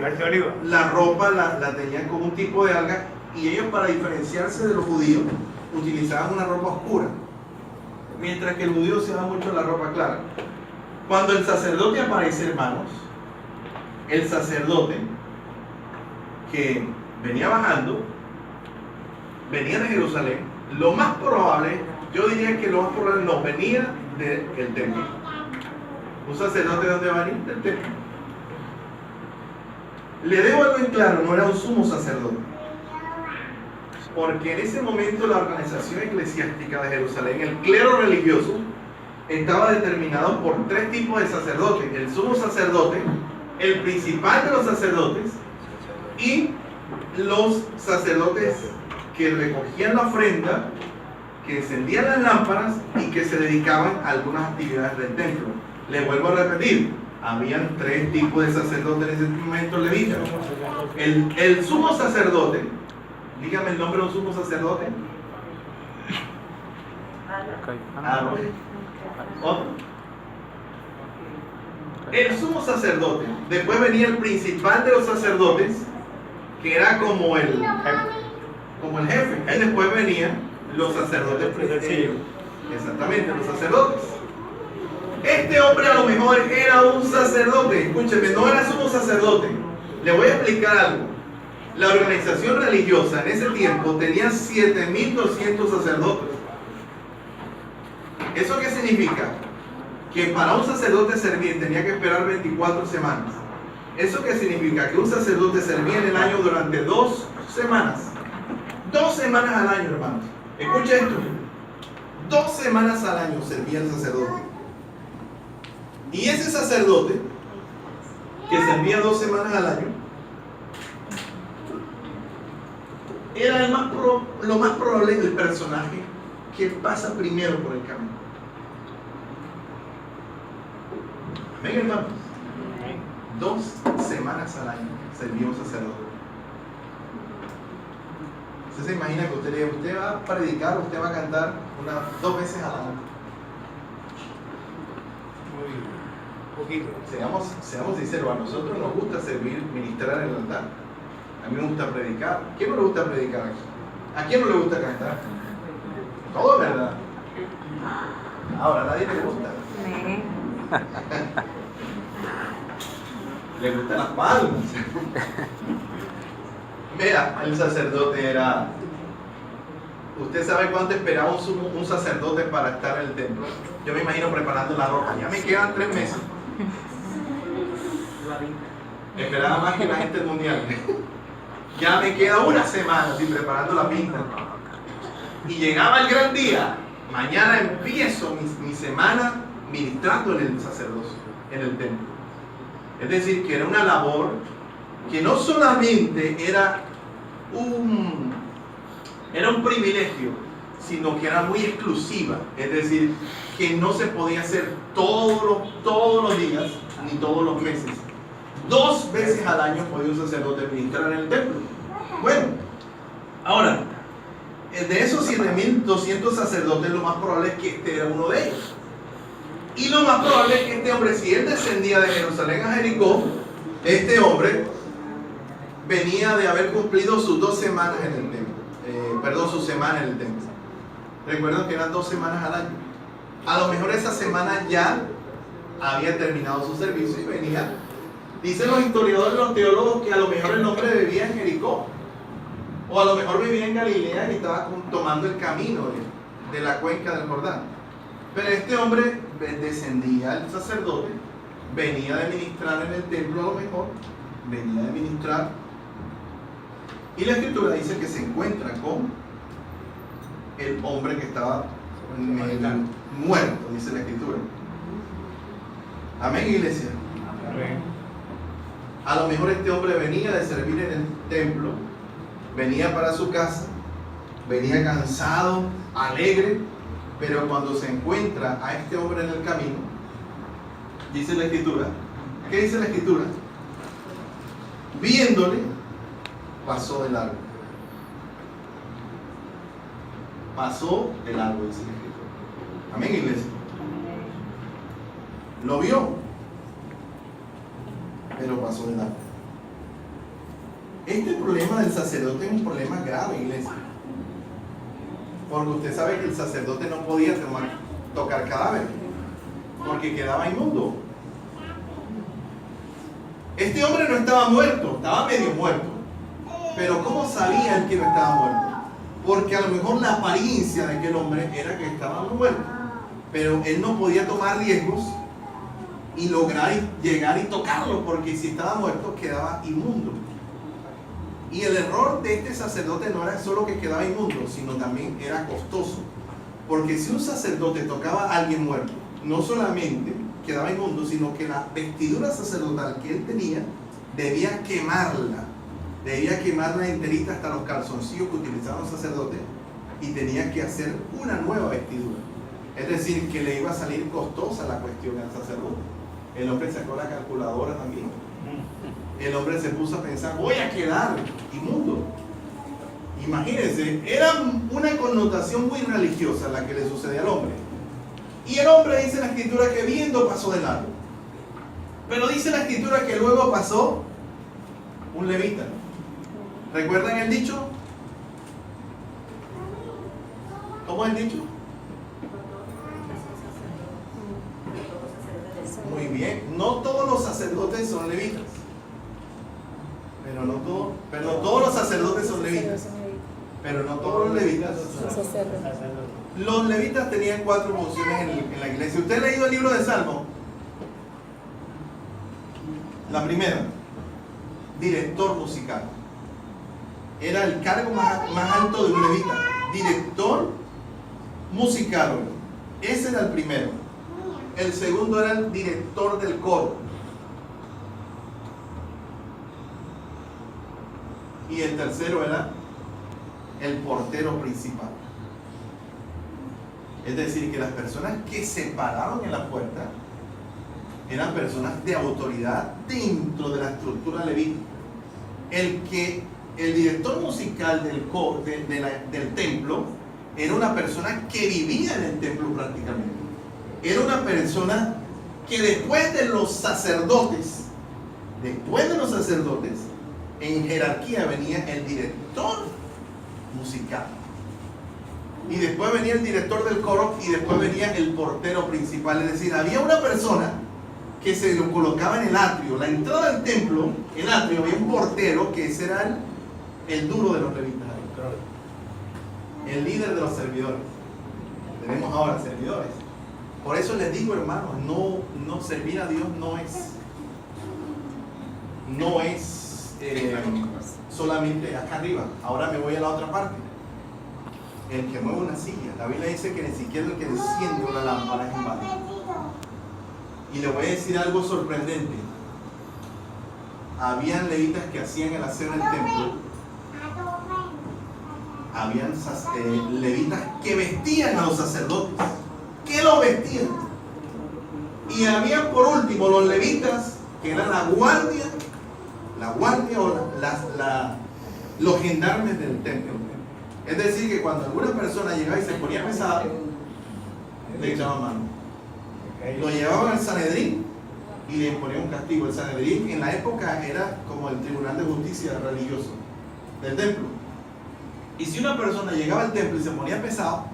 la ropa la tenían con un tipo de alga, y ellos, para diferenciarse de los judíos, utilizaban una ropa oscura, mientras que el judío se da mucho la ropa clara. Cuando el sacerdote aparece, hermanos, el sacerdote que venía bajando, venía de Jerusalén, lo más probable, yo diría que lo más probable no venía del templo. ¿Un sacerdote de dónde va a venir? Del templo. Le debo algo en claro, no era un sumo sacerdote. Porque en ese momento la organización eclesiástica de Jerusalén, el clero religioso, estaba determinado por tres tipos de sacerdotes: el sumo sacerdote, el principal de los sacerdotes y los sacerdotes que recogían la ofrenda, que encendían las lámparas y que se dedicaban a algunas actividades del templo. Les vuelvo a repetir, habían tres tipos de sacerdotes en ese momento levitas. El sumo sacerdote, dígame el nombre de un sumo sacerdote. Aarón. Otro. El sumo sacerdote. Después venía el principal de los sacerdotes, que era como el jefe. Y después venían los sacerdotes presbíteros. Exactamente, los sacerdotes. Este hombre a lo mejor era un sacerdote. Escúcheme, no era sumo sacerdote. Le voy a explicar algo. La organización religiosa en ese tiempo tenía 7.200 sacerdotes. ¿Eso qué significa? Que para un sacerdote servir tenía que esperar 24 semanas. ¿Eso qué significa? Que un sacerdote servía en el año durante 2 semanas. 2 semanas al año, hermanos. Escucha esto. 2 semanas al año servía el sacerdote. Y ese sacerdote, que servía 2 semanas al año, era lo más probable el personaje que pasa primero por el camino. Amén, hermanos. 2 semanas al año servía un sacerdote. Usted se imagina que usted va a predicar, usted va a cantar 2 veces al año. Poquito. Seamos sinceros, a nosotros nos gusta servir, ministrar en el altar. A mí me gusta predicar. ¿A quién no le gusta predicar aquí? ¿A quién no le gusta cantar? Todo es verdad. Ahora a nadie le gusta. Le gustan las palmas. Mira, el sacerdote era... ¿Usted sabe cuánto esperaba un sacerdote para estar en el templo? Yo me imagino preparando la ropa. Ya me quedan 3 meses. Esperaba más que la gente mundial. Ya me queda 1 semana así preparando la pinta. Y llegaba el gran día. Mañana empiezo mi semana ministrando en el sacerdocio, en el templo. Es decir, que era una labor que no solamente era un privilegio, sino que era muy exclusiva. Es decir, que no se podía hacer todos los días ni todos los meses. 2 veces al año podía un sacerdote ministrar en el templo. Bueno, ahora, de esos 7.200 sacerdotes, lo más probable es que este era uno de ellos. Y lo más probable es que este hombre, si él descendía de Jerusalén a Jericó, este hombre venía de haber cumplido sus 2 semanas en el templo. Su semana en el templo. Recuerden que eran 2 semanas al año. A lo mejor esa semana ya había terminado su servicio y venía. Dicen los historiadores, los teólogos, que a lo mejor el hombre vivía en Jericó. O a lo mejor vivía en Galilea y estaba tomando el camino de la cuenca del Jordán. Pero este hombre descendía, el sacerdote, venía de ministrar en el templo, a lo mejor, venía de ministrar. Y la escritura dice que se encuentra con el hombre que estaba muerto, dice la escritura. Amén, iglesia. Amén. A lo mejor este hombre venía de servir en el templo, venía para su casa, venía cansado, alegre, pero cuando se encuentra a este hombre en el camino, dice la escritura, ¿qué dice la escritura? Viéndole, pasó de largo. Pasó de largo, dice la escritura. Amén, iglesia. Lo vio, pero pasó de largo. Este problema del sacerdote es un problema grave, iglesia. Porque usted sabe que el sacerdote no podía tocar cadáveres, porque quedaba inmundo. Este hombre no estaba muerto, estaba medio muerto. Pero ¿cómo sabía él que no estaba muerto? Porque a lo mejor la apariencia de aquel hombre era que estaba muerto. Pero él no podía tomar riesgos y lograr llegar y tocarlo, porque si estaba muerto quedaba inmundo. Y el error de este sacerdote no era solo que quedaba inmundo, sino también era costoso. Porque si un sacerdote tocaba a alguien muerto, no solamente quedaba inmundo, sino que la vestidura sacerdotal que él tenía, debía quemarla enterita hasta los calzoncillos que utilizaban los sacerdotes, y tenía que hacer una nueva vestidura. Es decir, que le iba a salir costosa la cuestión al sacerdote. El hombre sacó la calculadora también. El hombre se puso a pensar, voy a quedar inmundo. Imagínense, era una connotación muy religiosa la que le sucedía al hombre. Y el hombre, dice la escritura, que viendo pasó de largo. Pero dice la escritura que luego pasó un levita. ¿Recuerdan el dicho? ¿Cómo es el dicho? Muy bien, no todos los sacerdotes son levitas. Pero no todos los sacerdotes son levitas. Pero no todos los levitas son sacerdotes. Los levitas tenían 4 funciones en la iglesia. ¿Usted ha leído el libro de Salmo? La primera, director musical. Era el cargo más alto de un levita. Director musical. Ese era el primero. El segundo era el director del coro. Y el tercero era el portero principal. Es decir, que las personas que se pararon en la puerta eran personas de autoridad dentro de la estructura levítica. El director musical del templo era una persona que vivía en el templo prácticamente. Era una persona que después de los sacerdotes, en jerarquía venía el director musical. Y después venía el director del coro y después venía el portero principal. Es decir, había una persona que se lo colocaba en el atrio. La entrada al templo, el atrio, había un portero que ese era el duro de los levitas. El líder de los servidores. Tenemos ahora servidores. Por eso les digo, hermanos, no servir a Dios no es solamente acá arriba. Ahora me voy a la otra parte. El que mueve una silla. La Biblia dice que ni siquiera el que enciende una lámpara es inválido. Y le voy a decir algo sorprendente. Habían levitas que hacían el aseo en el templo. Habían levitas que vestían a los sacerdotes. Que los vestían. Y había por último los levitas que eran la guardia o los gendarmes del templo. Es decir, que cuando alguna persona llegaba y se ponía pesada, le echaban mano. Lo llevaban al Sanedrín y le imponían un castigo. El Sanedrín en la época era como el tribunal de justicia religioso del templo. Y si una persona llegaba al templo y se ponía pesado,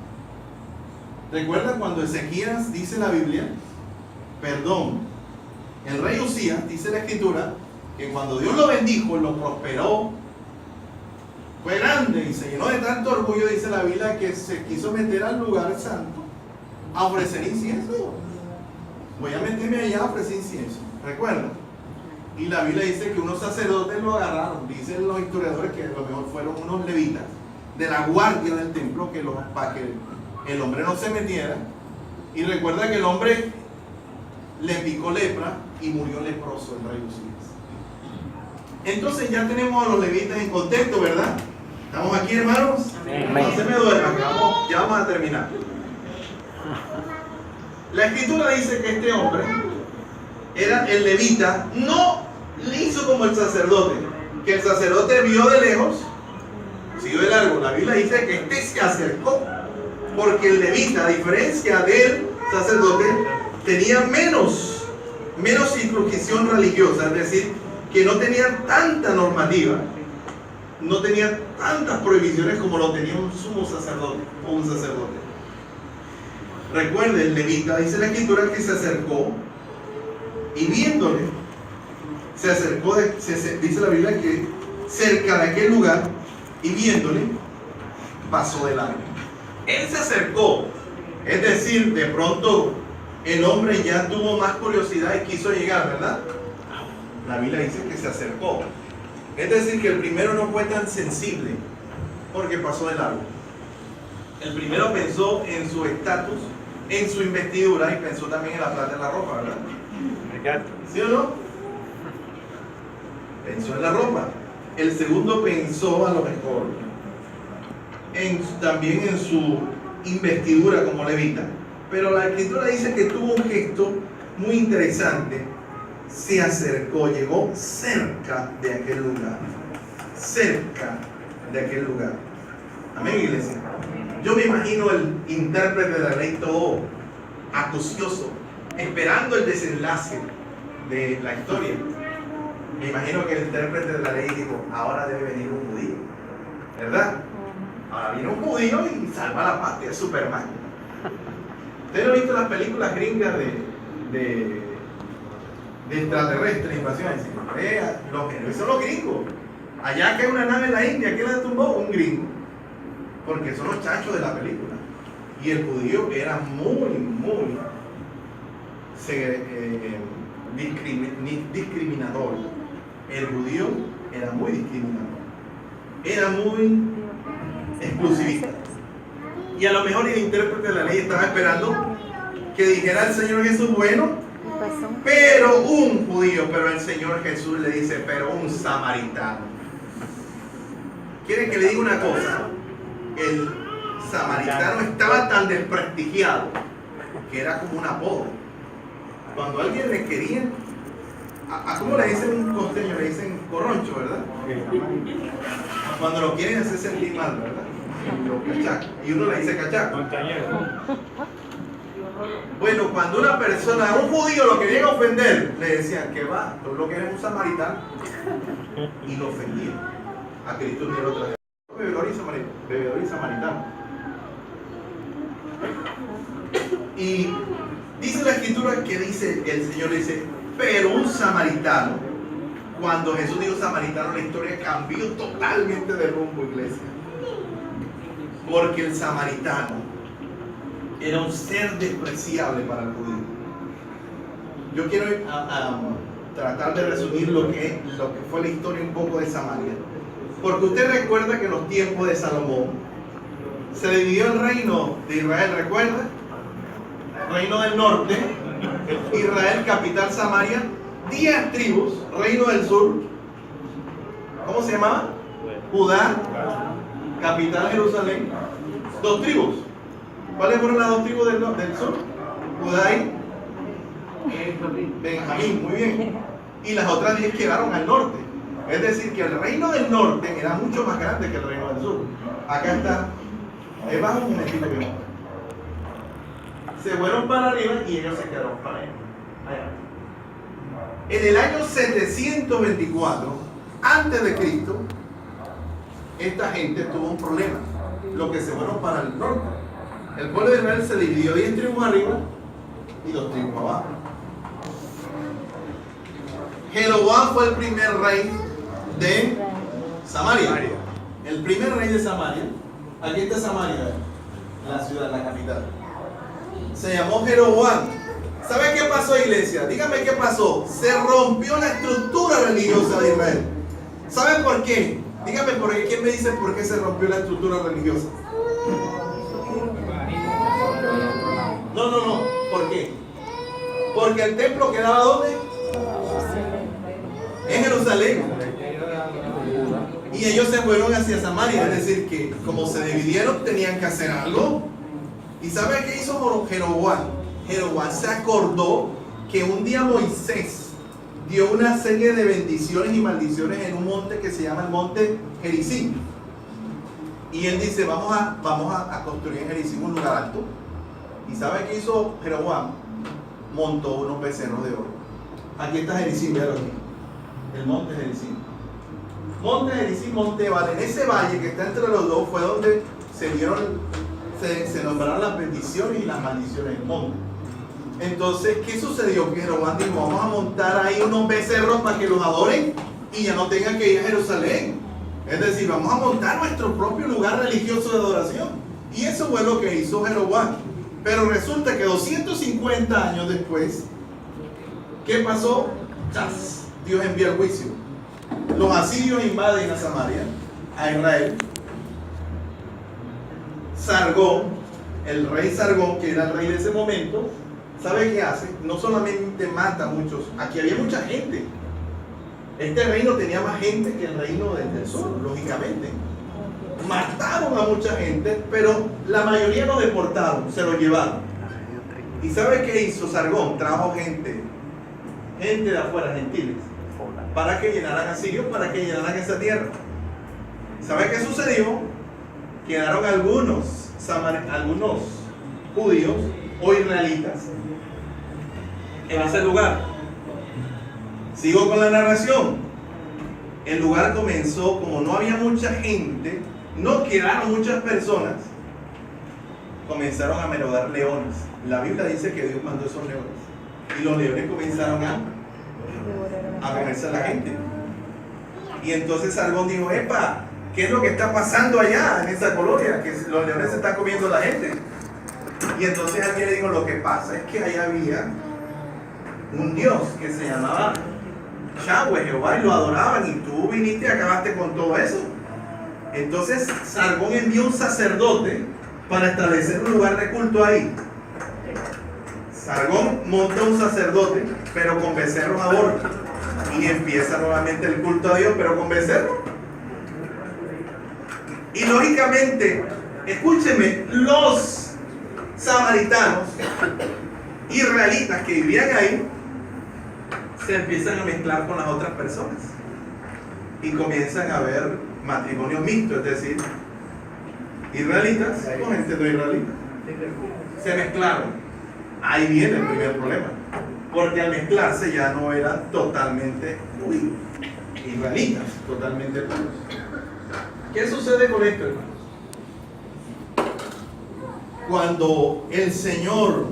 ¿recuerdan cuando Ezequías dice la Biblia? El rey Usías, dice la escritura, que cuando Dios lo bendijo, lo prosperó, fue grande y se llenó de tanto orgullo, dice la Biblia, que se quiso meter al lugar santo a ofrecer incienso. Voy a meterme allá a ofrecer incienso. ¿Recuerdan? Y la Biblia dice que unos sacerdotes lo agarraron. Dicen los historiadores que a lo mejor fueron unos levitas de la guardia del templo para que el hombre no se metiera. Y recuerda que el hombre le picó lepra y murió leproso el rey Usías. Entonces ya tenemos a los levitas en contexto, ¿verdad? ¿Estamos aquí, hermanos? Amén. No se me duerman, ya vamos a terminar. La escritura dice que este hombre era el levita, no le hizo como el sacerdote, que el sacerdote vio de lejos, siguió de largo. La Biblia dice que este se acercó, porque el levita, a diferencia del sacerdote, tenía menos instrucción religiosa, es decir, que no tenía tanta normativa, no tenía tantas prohibiciones como lo tenía un sumo sacerdote o un sacerdote. Recuerden, el levita, dice la escritura, que se acercó y viéndole, dice la Biblia que cerca de aquel lugar y viéndole, pasó de largo. Él se acercó, es decir, de pronto el hombre ya tuvo más curiosidad y quiso llegar, ¿verdad? La Biblia dice que se acercó. Es decir, que el primero no fue tan sensible porque pasó de largo. El primero pensó en su estatus, en su investidura, y pensó también en la plata en la ropa, ¿verdad? ¿Sí o no? Pensó en la ropa. El segundo pensó a lo mejor también en su investidura como levita. Pero la escritura dice que tuvo un gesto muy interesante. Se acercó, llegó cerca de aquel lugar. Cerca de aquel lugar. Amén, iglesia. Yo me imagino el intérprete de la ley todo acucioso, esperando el desenlace de la historia. Me imagino que el intérprete de la ley dijo, ahora debe venir un judío, ¿verdad? Ahora viene un judío y salva la patria, Superman. ¿Ustedes no han visto las películas gringas de extraterrestres, invasiones? Los héroes son los gringos. Allá que hay una nave en la India, ¿quién la tumbó? Un gringo. Porque son los chachos de la película. Y el judío era muy discriminador. El judío era muy discriminador. Era muy exclusivista. Y a lo mejor el intérprete de la ley estaba esperando que dijera el Señor Jesús, bueno, pero un judío, pero el Señor Jesús le dice, pero un samaritano. ¿Quieren que le diga una cosa? El samaritano estaba tan desprestigiado que era como un apodo. Cuando alguien le quería, ¿cómo le dicen un costeño? Le dicen corroncho, ¿verdad? Cuando lo quieren hacer sentir mal, ¿verdad? Y uno le dice cachaco. Bueno, cuando una persona, un judío lo quería ofender, le decían que va, tú lo que eres un samaritano. Y lo ofendía. A Cristo ni el otro día. Bebedor y samaritano. Y dice la escritura que dice, el Señor dice, pero un samaritano. Cuando Jesús dijo samaritano, la historia cambió totalmente de rumbo, iglesia. Porque el samaritano era un ser despreciable para el judío. Yo quiero tratar de resumir lo que fue la historia un poco de Samaria. Porque usted recuerda que en los tiempos de Salomón se dividió el reino de Israel, ¿recuerda? Reino del norte, Israel, capital Samaria, 10 tribus, reino del sur, ¿cómo se llamaba? Judá, capital Jerusalén, 2 tribus. ¿Cuáles fueron las 2 tribus del sur? Judá y Benjamín, muy bien. Y las otras 10 quedaron al norte. Es decir, que el reino del norte era mucho más grande que el reino del sur. Acá está. Baja un momentito que se fueron para arriba y ellos se quedaron para allá. En el año 724 antes de Cristo, esta gente tuvo un problema. Los que se fueron para el norte. El pueblo de Israel se dividió 10 tribus arriba y 2 tribus abajo. Jeroboam fue el primer rey de Samaria. El primer rey de Samaria. Aquí está Samaria, la ciudad, la capital. Se llamó Jeroboam. ¿Sabe qué pasó, iglesia? Dígame qué pasó. Se rompió la estructura religiosa de Israel. ¿Saben por qué? Dígame por qué. ¿Quién me dice por qué se rompió la estructura religiosa? No. ¿Por qué? Porque el templo quedaba ¿dónde? En Jerusalén. Y ellos se fueron hacia Samaria. Es decir, que como se dividieron, tenían que hacer algo. ¿Y sabe qué hizo Jeroboam? Jeroboam se acordó que un día Moisés dio una serie de bendiciones y maldiciones en un monte que se llama el monte Gerizim. Y él dice, vamos a construir en Gerizim un lugar alto. ¿Y sabe qué hizo Jeroboam? Montó unos becerros de oro. Aquí está Gerizim, véalo aquí. El monte Gerizim. Monte Gerizim, monte Ebal. En ese valle que está entre los dos fue donde se nombraron las bendiciones y las maldiciones del monte. Entonces, ¿qué sucedió? Que Jeroboam dijo, vamos a montar ahí unos becerros para que los adoren y ya no tengan que ir a Jerusalén. Es decir, vamos a montar nuestro propio lugar religioso de adoración. Y eso fue lo que hizo Jeroboam. Pero resulta que 250 años después, ¿qué pasó? ¡Chas! Dios envía el juicio. los asirios invaden a Samaria, a Israel. Sargón, el rey Sargón, que era el rey de ese momento, ¿sabe qué hace? No solamente mata a muchos, aquí había mucha gente. Este reino tenía más gente que el reino del sur, lógicamente. Mataron a mucha gente, pero la mayoría lo deportaron, se lo llevaron. ¿Y sabe qué hizo Sargón? Trajo gente de afuera, gentiles, para que llenaran a Sirio, para que llenaran esa tierra. ¿Sabe qué sucedió? Quedaron algunos judíos o israelitas en ese lugar. Sigo con la narración. El lugar comenzó, como no había mucha gente, no quedaron muchas personas, comenzaron a merodear leones. La Biblia dice que Dios mandó esos leones. Y los leones comenzaron a comerse a la gente. Y entonces Sargón dijo, epa, ¿qué es lo que está pasando allá en esa colonia? Que los leones se están comiendo a la gente. Y entonces alguien le dijo, lo que pasa es que allá había un Dios que se llamaba Yahweh, Jehová, y lo adoraban, y tú viniste y acabaste con todo eso. Entonces Sargón envió un sacerdote para establecer un lugar de culto ahí. Sargón monta un sacerdote, pero con becerros a bordo, y empieza nuevamente el culto a Dios, pero con becerros. Y lógicamente, escúcheme, los samaritanos israelitas que vivían ahí se empiezan a mezclar con las otras personas y comienzan a haber matrimonios mixtos, es decir, israelitas con gente no israelita. Se mezclaron. Ahí viene el primer problema, porque al mezclarse ya no eran totalmente israelitas, totalmente puros. ¿Qué sucede con esto, hermanos? Cuando el señor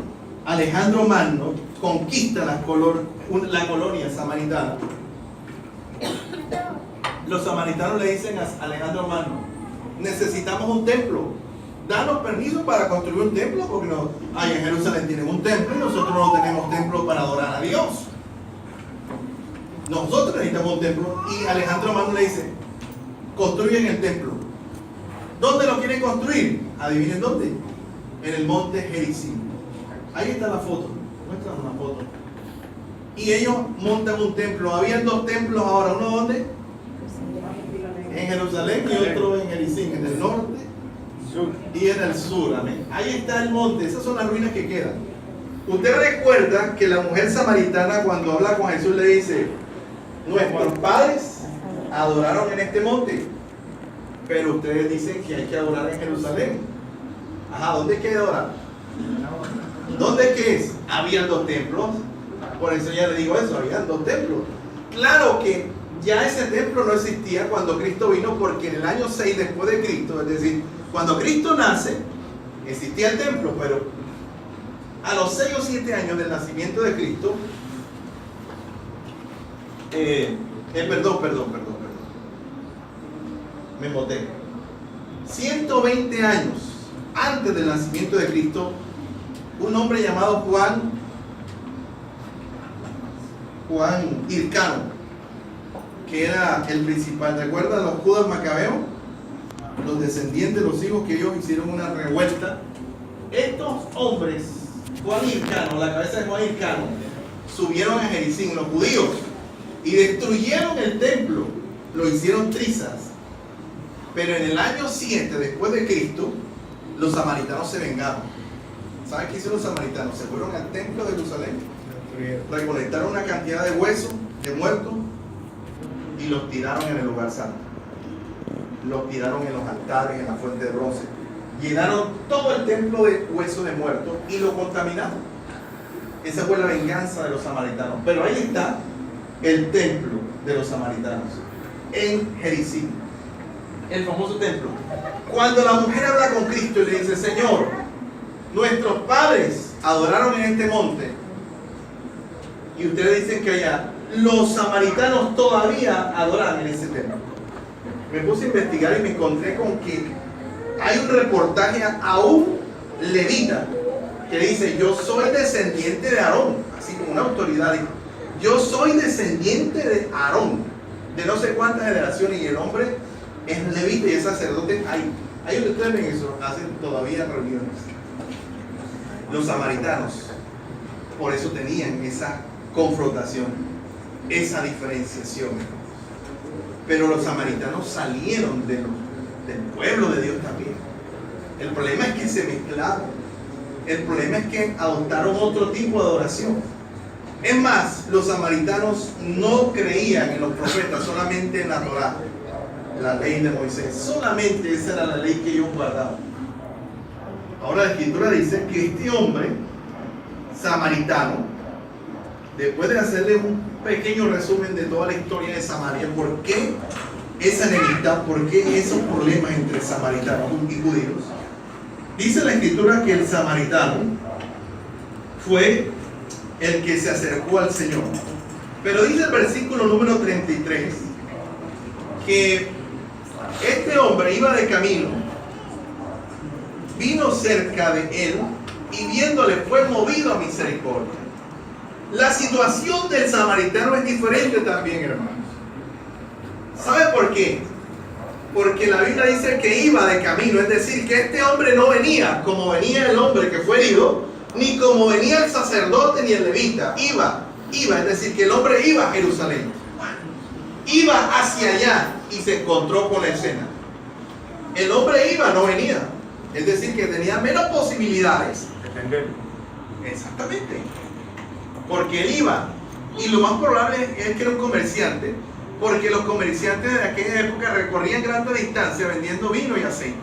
Alejandro Magno conquista la colonia samaritana, los samaritanos le dicen a Alejandro Magno, necesitamos un templo, danos permiso para construir un templo, porque no, ahí en Jerusalén tienen un templo y nosotros no tenemos templo para adorar a Dios. Nosotros necesitamos un templo. Y Alejandro Magno le dice, construyen el templo. ¿Dónde lo quieren construir? Adivinen dónde. En el monte Gerizim. Ahí está la foto. Muestran una foto. Y ellos montan un templo. Habían dos templos ahora. ¿Uno dónde? En Jerusalén y otro en Gerizim, en el norte y en el sur. Amén. Ahí está el monte. Esas son las ruinas que quedan. Usted recuerda que la mujer samaritana, cuando habla con Jesús, le dice, nuestros padres adoraron en este monte, pero ustedes dicen que hay que adorar en Jerusalén. Ajá, ¿dónde es que hay que adorar? ¿Dónde es que es? Habían dos templos. Por eso ya le digo eso, habían dos templos. Claro que ya ese templo no existía cuando Cristo vino, porque en el año 6 después de Cristo, es decir, cuando Cristo nace, existía el templo, pero a los 6 o 7 años del nacimiento de Cristo, perdón, me emboté. 120 años antes del nacimiento de Cristo, un hombre llamado Juan Hircano, que era el principal, ¿recuerdan los Judas Macabeos? Los descendientes, los hijos, que ellos hicieron una revuelta. Estos hombres, Juan Hircano, la cabeza de Juan Hircano, subieron a Gerizim, los judíos, y destruyeron el templo, lo hicieron trizas. Pero en el año 7 después de Cristo, los samaritanos se vengaron. ¿Saben qué hicieron los samaritanos? Se fueron al templo de Jerusalén, recolectaron una cantidad de huesos de muertos y los tiraron en el lugar santo. Los tiraron en los altares, en la fuente de bronce. Llenaron todo el templo de huesos de muertos y lo contaminaron. Esa fue la venganza de los samaritanos. Pero ahí está el templo de los samaritanos, en Gerizim, el famoso templo. Cuando la mujer habla con Cristo y le dice, Señor, nuestros padres adoraron en este monte, y ustedes dicen que allá los samaritanos todavía adoran en ese templo. Me puse a investigar y me encontré con que hay un reportaje a un levita que dice, yo soy descendiente de Aarón, así como una autoridad dijo, yo soy descendiente de Aarón. de no sé cuántas generaciones, y el hombre es levita y es sacerdote. Ahí donde ustedes ven eso, hacen todavía reuniones. Los samaritanos, por eso tenían esa confrontación, esa diferenciación. Pero los samaritanos salieron del pueblo de Dios también. El problema es que se mezclaron. El problema es que adoptaron otro tipo de adoración. Es más, los samaritanos no creían en los profetas, solamente en la Torá, la ley de Moisés. Solamente esa era la ley que ellos guardaban. Ahora la escritura dice que este hombre samaritano, después de hacerle un pequeño resumen de toda la historia de Samaria, ¿por qué esa enemistad? ¿Por qué esos problemas entre samaritanos y judíos? Dice la escritura que el samaritano fue el que se acercó al Señor. Pero dice el versículo número 33 que este hombre iba de camino, vino cerca de él y viéndole fue movido a misericordia. La situación del samaritano es diferente también, hermanos. ¿Sabe por qué? Porque la Biblia dice que iba de camino, es decir, que este hombre no venía como venía el hombre que fue herido, ni como venía el sacerdote ni el levita. Iba, es decir, que el hombre iba a Jerusalén. Iba hacia allá y se encontró con la escena. El hombre iba, no venía. Es decir, que tenía menos posibilidades. Exactamente. Porque él iba. Y lo más probable es que era un comerciante. Porque los comerciantes de aquella época recorrían grandes distancias vendiendo vino y aceite.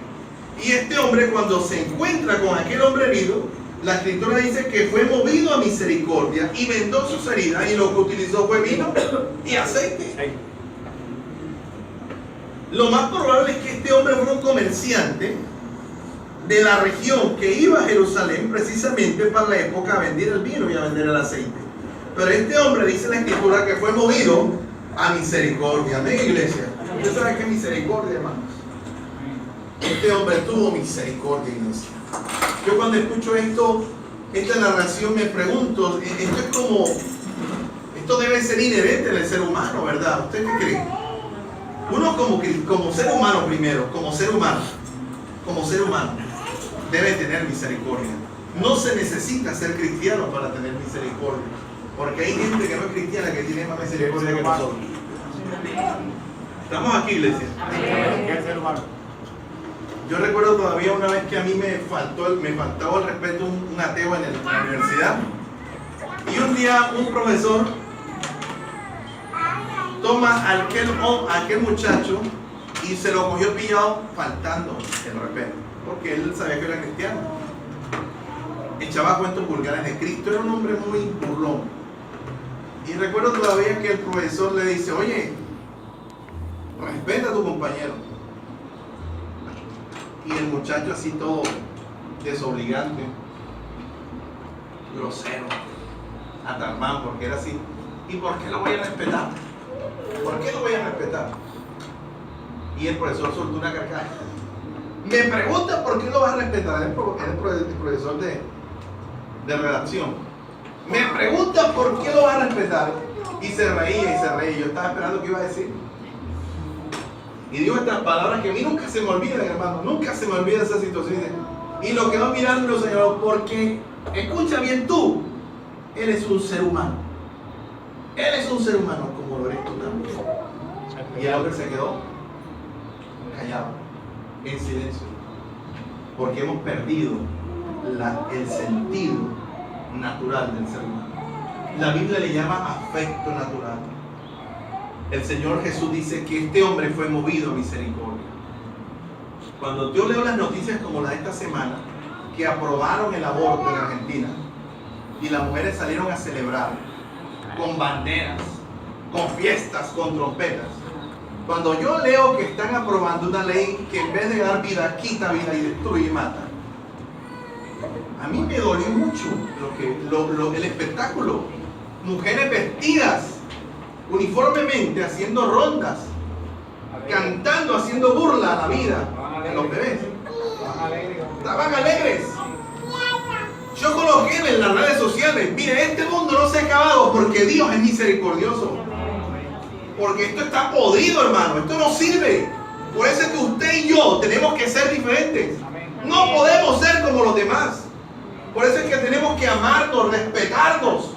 Y este hombre, cuando se encuentra con aquel hombre herido, la escritura dice que fue movido a misericordia y vendó sus heridas, y lo que utilizó fue vino y aceite. Lo más probable es que este hombre fuera un comerciante de la región que iba a Jerusalén precisamente para la época a vender el vino y a vender el aceite. Pero este hombre, dice la escritura, que fue movido a misericordia. Amén, iglesia. ¿Usted sabe qué es misericordia, hermanos? Este hombre tuvo misericordia, iglesia. Yo cuando escucho esta narración me pregunto, esto debe ser inherente al ser humano, ¿verdad? ¿Usted qué cree? Uno como ser humano primero, como ser humano, debe tener misericordia. No se necesita ser cristiano para tener misericordia. Porque hay gente que no es cristiana que tiene más misericordia que nosotros. ¿Estamos aquí, iglesia? Yo recuerdo todavía una vez que a mí me faltaba el respeto un ateo en la universidad. Y un día un profesor toma a aquel muchacho y se lo cogió pillado faltando el respeto. Porque él sabía que era cristiano. Echaba cuentos vulgares de Cristo. Era un hombre muy burlón. Y recuerdo todavía que el profesor le dice: oye, respeta a tu compañero. Y el muchacho así todo desobligante, grosero, atarmán, porque era así. ¿Y por qué lo voy a respetar? ¿Por qué lo voy a respetar? Y el profesor soltó una carcajada. Me pregunta por qué lo vas a respetar. Era el profesor de redacción. Me pregunta por qué lo vas a respetar. Y se reía y se reía. Yo estaba esperando qué iba a decir. Y digo estas palabras que a mí nunca se me olvidan, hermano. Nunca se me olvida esa situación. Y lo quedó mirando y lo señaló, porque, escucha bien tú, él es un ser humano. Él es un ser humano como lo eres tú también. Y el hombre se quedó callado, en silencio. Porque hemos perdido el sentido natural del ser humano. La Biblia le llama afecto natural. El Señor Jesús dice que este hombre fue movido a misericordia. Cuando yo leo las noticias como la de esta semana, que aprobaron el aborto en Argentina y las mujeres salieron a celebrar con banderas, con fiestas, con trompetas. Cuando yo leo que están aprobando una ley que en vez de dar vida, quita vida y destruye y mata, a mí me dolió mucho el espectáculo. Mujeres vestidas uniformemente, haciendo rondas, cantando, haciendo burla a la vida de los bebés. Estaban alegres. Yo coloqué en las redes sociales: mire, este mundo no se ha acabado porque Dios es misericordioso. Porque esto está podrido, hermano. Esto no sirve. Por eso es que usted y yo tenemos que ser diferentes. No podemos ser como los demás. Por eso es que tenemos que amarnos, respetarnos,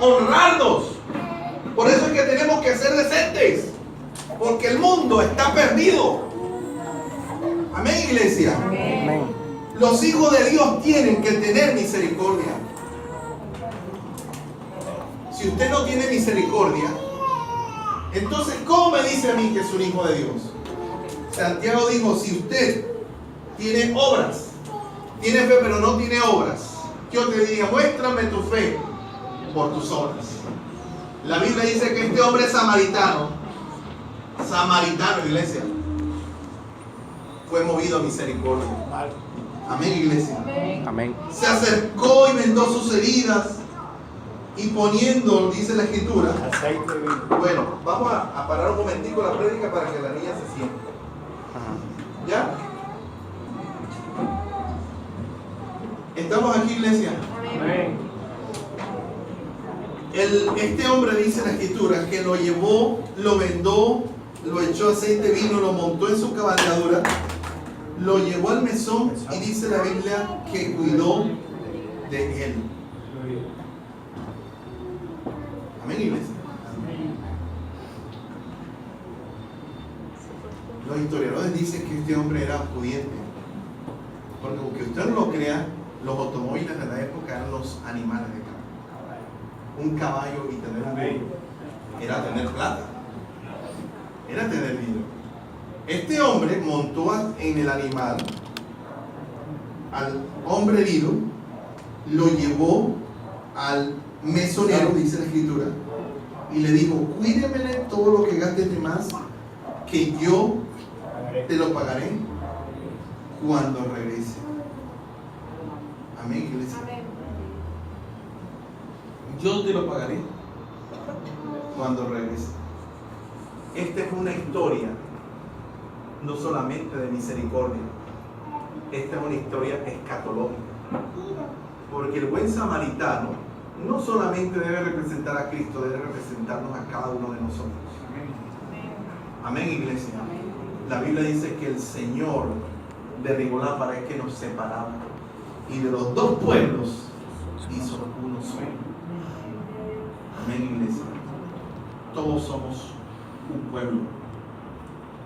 honrarnos. Por eso es que tenemos que ser decentes. Porque el mundo está perdido. Amén, iglesia. Amén. Los hijos de Dios tienen que tener misericordia. Si usted no tiene misericordia, entonces ¿cómo me dice a mí que es un hijo de Dios? Santiago dijo, si usted tiene obras, tiene fe pero no tiene obras, yo te diría, muéstrame tu fe por tus obras. La Biblia dice que este hombre samaritano, iglesia, fue movido a misericordia. Amén, iglesia. Amén. Se acercó y vendó sus heridas y poniendo, dice la escritura. Aceite de vino. Bueno, vamos a parar un momentico la prédica para que la niña se siente. ¿Ya? ¿Estamos aquí, iglesia? Amén. Este hombre, dice la escritura, que lo llevó, lo vendó, lo echó aceite, vino, lo montó en su cabalgadura, lo llevó al mesón y dice la Biblia que cuidó de él. Amén, iglesia. Los historiadores dicen que este hombre era pudiente, porque aunque usted no lo crea, los automóviles de la época eran los animales de campo. Un caballo y tener un burro era tener plata, era tener dinero. Este hombre montó en el animal al hombre herido, lo llevó al mesonero, dice la escritura, y le dijo, cuídeme todo lo que gastes de más, que yo te lo pagaré cuando regrese. Amén, iglesia. Yo te lo pagaré cuando regrese. Esta es una historia no solamente de misericordia, esta es una historia escatológica, porque el buen samaritano no solamente debe representar a Cristo, debe representarnos a cada uno de nosotros. Amén, iglesia. La Biblia dice que el Señor derribó la pared que nos separaba y de los dos pueblos hizo uno solo. Amén, iglesia. Todos somos un pueblo.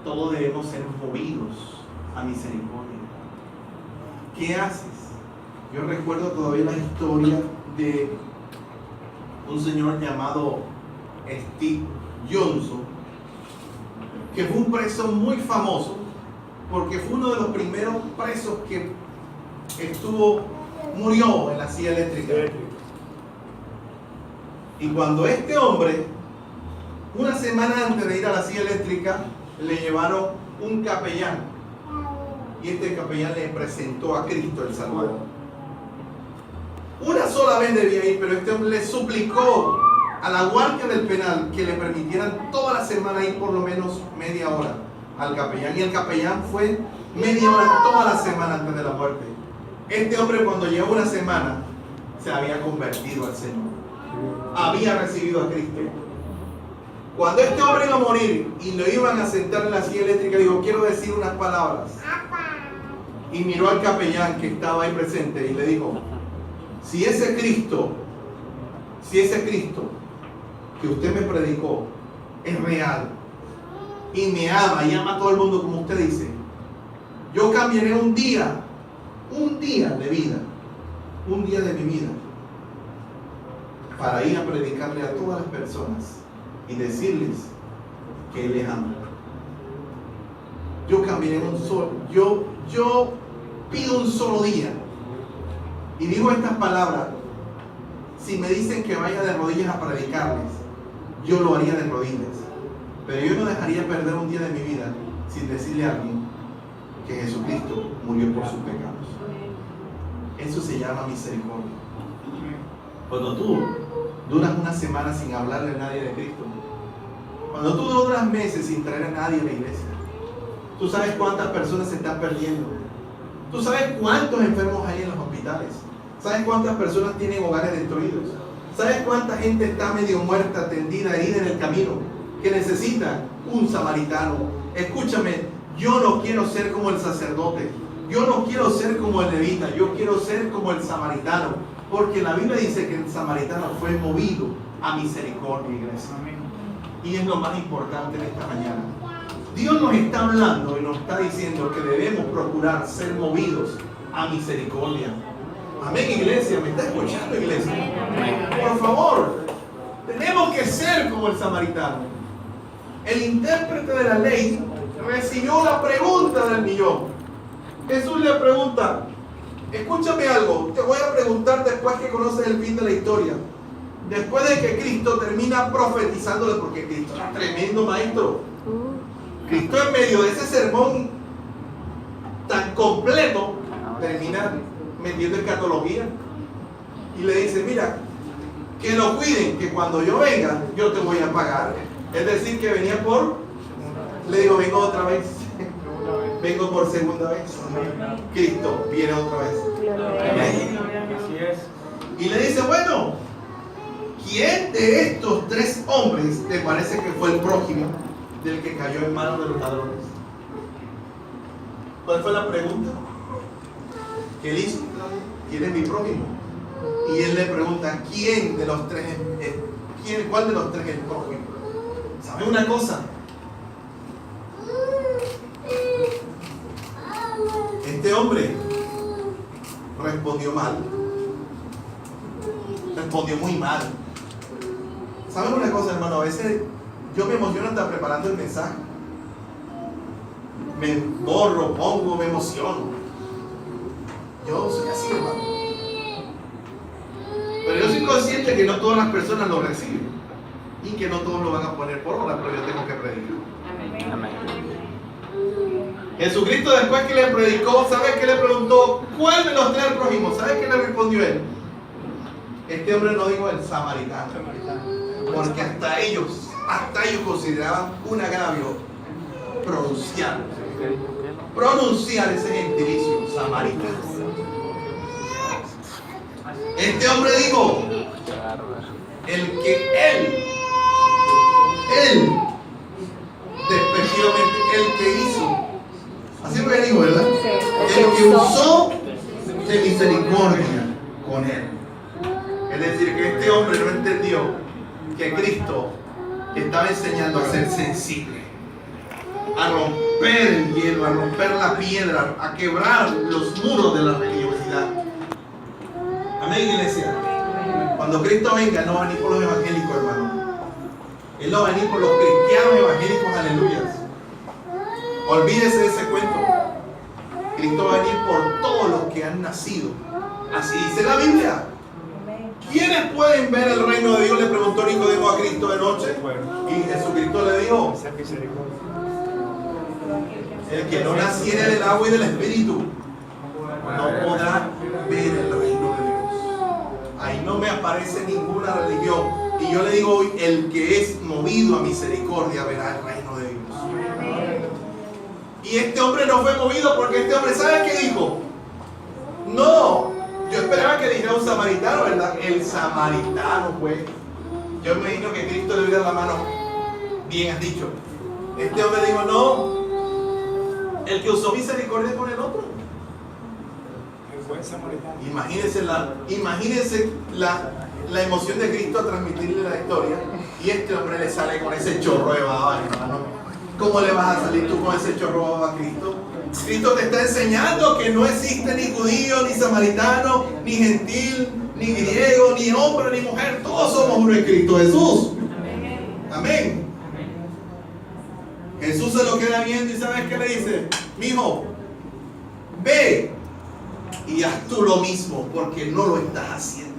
Todos debemos ser movidos a misericordia. ¿Qué haces? Yo recuerdo todavía la historia de un señor llamado Steve Johnson, que fue un preso muy famoso porque fue uno de los primeros presos que murió en la silla eléctrica. Y cuando este hombre, una semana antes de ir a la silla eléctrica, le llevaron un capellán y este capellán le presentó a Cristo el Salvador. Una sola vez debía ir, pero este hombre le suplicó a la guardia del penal que le permitieran toda la semana ir por lo menos media hora al capellán, y el capellán fue media hora toda la semana antes de la muerte. Este hombre, cuando llegó una semana, se había convertido al Señor, había recibido a Cristo. Cuando este hombre iba a morir y lo iban a sentar en la silla eléctrica, dijo, quiero decir unas palabras, y miró al capellán que estaba ahí presente y le dijo, si ese Cristo que usted me predicó es real y me ama y ama a todo el mundo como usted dice, yo cambiaré un día de vida, un día de mi vida, para ir a predicarle a todas las personas y decirles que Él les ama. Yo cambiaré yo pido un solo día. Y digo estas palabras, si me dicen que vaya de rodillas a predicarles, yo lo haría de rodillas. Pero yo no dejaría perder un día de mi vida sin decirle a alguien que Jesucristo murió por sus pecados. Eso se llama misericordia. Cuando tú duras una semana sin hablarle a nadie de Cristo, cuando tú duras meses sin traer a nadie a la iglesia, tú sabes cuántas personas se están perdiendo. Tú sabes cuántos enfermos hay en los hospitales. ¿Sabes cuántas personas tienen hogares destruidos? ¿Sabes cuánta gente está medio muerta, tendida, herida en el camino? que necesitan un samaritano. Escúchame, yo no quiero ser como el sacerdote, yo no quiero ser como el levita, yo quiero ser como el samaritano, porque la Biblia dice que el samaritano fue movido a misericordia, iglesia. Y es lo más importante en esta mañana. Dios nos está hablando y nos está diciendo que debemos procurar ser movidos a misericordia. Amén, iglesia. ¿Me está escuchando, iglesia? Por favor, tenemos que ser como el samaritano. El intérprete de la ley recibió la pregunta del millón. Jesús le pregunta: escúchame algo, te voy a preguntar después que conoces el fin de la historia. Después de que Cristo termina profetizándole, porque Cristo es un tremendo maestro. Cristo, en medio de ese sermón tan completo, termina metiendo escatología y le dice: mira, que lo cuiden, que cuando yo venga yo te voy a pagar. Es decir, que venía le digo, vengo otra vez, vengo por segunda vez. Cristo viene otra vez. Y le dice: bueno, ¿quién de estos tres hombres te parece que fue el prójimo del que cayó en manos de los ladrones? ¿Cuál fue la pregunta que él hizo? ¿Quién es mi prójimo? Y él le pregunta: ¿quién de los tres cuál de los tres es el prójimo? ¿Sabe una cosa? Este hombre respondió mal. Respondió muy mal. ¿Saben una cosa, hermano? A veces yo me emociono hasta preparando el mensaje. Me borro, pongo, me emociono. Yo soy así, hermano. Pero yo soy consciente que no todas las personas lo reciben y que no todos lo van a poner por obra, pero yo tengo que predicar. Amén. Jesucristo, después que le predicó, ¿sabes qué le preguntó? ¿Cuál de los tres prójimos? ¿Sabes qué le respondió él? Este hombre no dijo el samaritano, porque hasta ellos consideraban un agravio pronunciar ese gentilicio samaritano. Este hombre dijo: despectivamente, el que hizo, así fue que dijo, ¿verdad? El que usó de misericordia con él. Es decir, que este hombre no entendió que Cristo estaba enseñando a ser sensible, a romper el hielo, a romper la piedra, a quebrar los muros de la religiosidad. Amén, iglesia. Cuando Cristo venga, no va a venir por los evangélicos, hermano. Él no va a venir por los cristianos evangélicos, aleluyas. Olvídese de ese cuento. Cristo va a venir por todos los que han nacido. Así dice la Biblia. ¿Quiénes pueden ver el reino de Dios?, le preguntó Nicodemo a Cristo de noche. Y Jesucristo le dijo: el que no naciere del agua y del Espíritu no podrá ver el reino de Dios. Ahí no me aparece ninguna religión. Y yo le digo hoy: el que es movido a misericordia verá el reino de Dios. Y este hombre no fue movido porque este hombre, ¿sabe qué dijo? No, yo esperaba que dijera un samaritano, ¿verdad? El samaritano, pues. Yo me imagino que Cristo le diera la mano: bien has dicho. Este hombre dijo: no, el que usó misericordia con el otro. Imagínense la emoción de Cristo a transmitirle la historia, y este hombre le sale con ese chorro de baba, hermano. ¿Cómo le vas a salir tú con ese chorro de baba a Cristo? Cristo te está enseñando que no existe ni judío, ni samaritano, ni gentil, ni griego, ni hombre, ni mujer. Todos somos uno en Cristo Jesús. Amén. Jesús se lo queda viendo y ¿sabes qué le dice? Mijo, ve y haz tú lo mismo, porque no lo estás haciendo.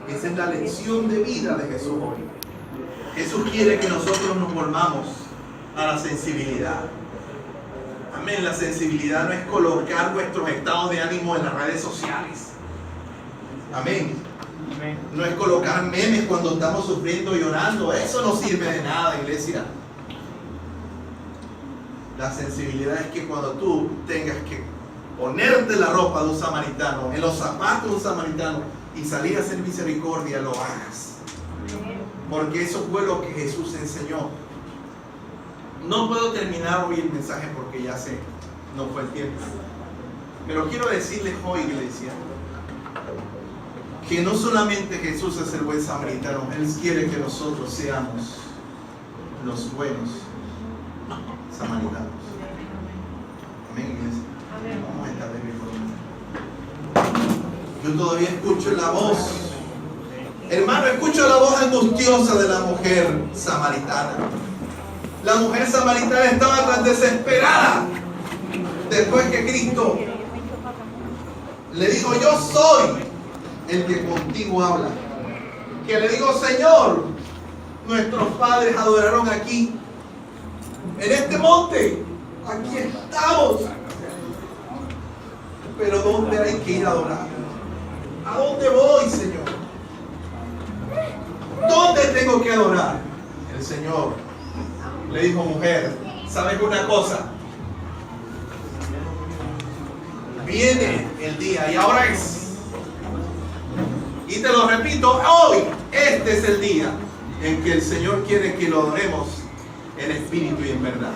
Esa es la lección de vida de Jesús hoy. Jesús quiere que nosotros nos volvamos a la sensibilidad. Amén. La sensibilidad no es colocar nuestros estados de ánimo en las redes sociales. Amén. No es colocar memes cuando estamos sufriendo y llorando. Eso no sirve de nada, iglesia. La sensibilidad es que cuando tú tengas que ponerte la ropa de un samaritano, en los zapatos de un samaritano, y salir a hacer misericordia, lo hagas. porque eso fue lo que Jesús enseñó. No puedo terminar hoy el mensaje porque ya sé, no fue el tiempo. Pero quiero decirles hoy, iglesia, que no solamente Jesús es el buen samaritano, Él quiere que nosotros seamos los buenos samaritanos. Amén, iglesia. Vamos a estar de pie. Yo todavía escucho la voz, hermano, escucho la voz angustiosa de la mujer samaritana. La mujer samaritana estaba tan desesperada después que Cristo le dijo: yo soy el que contigo habla. Que le digo: Señor, nuestros padres adoraron aquí, en este monte, aquí estamos. Pero ¿dónde hay que ir a adorar? ¿A dónde voy, Señor? ¿Dónde tengo que adorar? El Señor le dijo: mujer, ¿sabes una cosa? Viene el día, y ahora es. Y te lo repito, hoy, este es el día en que el Señor quiere que lo adoremos en espíritu y en verdad.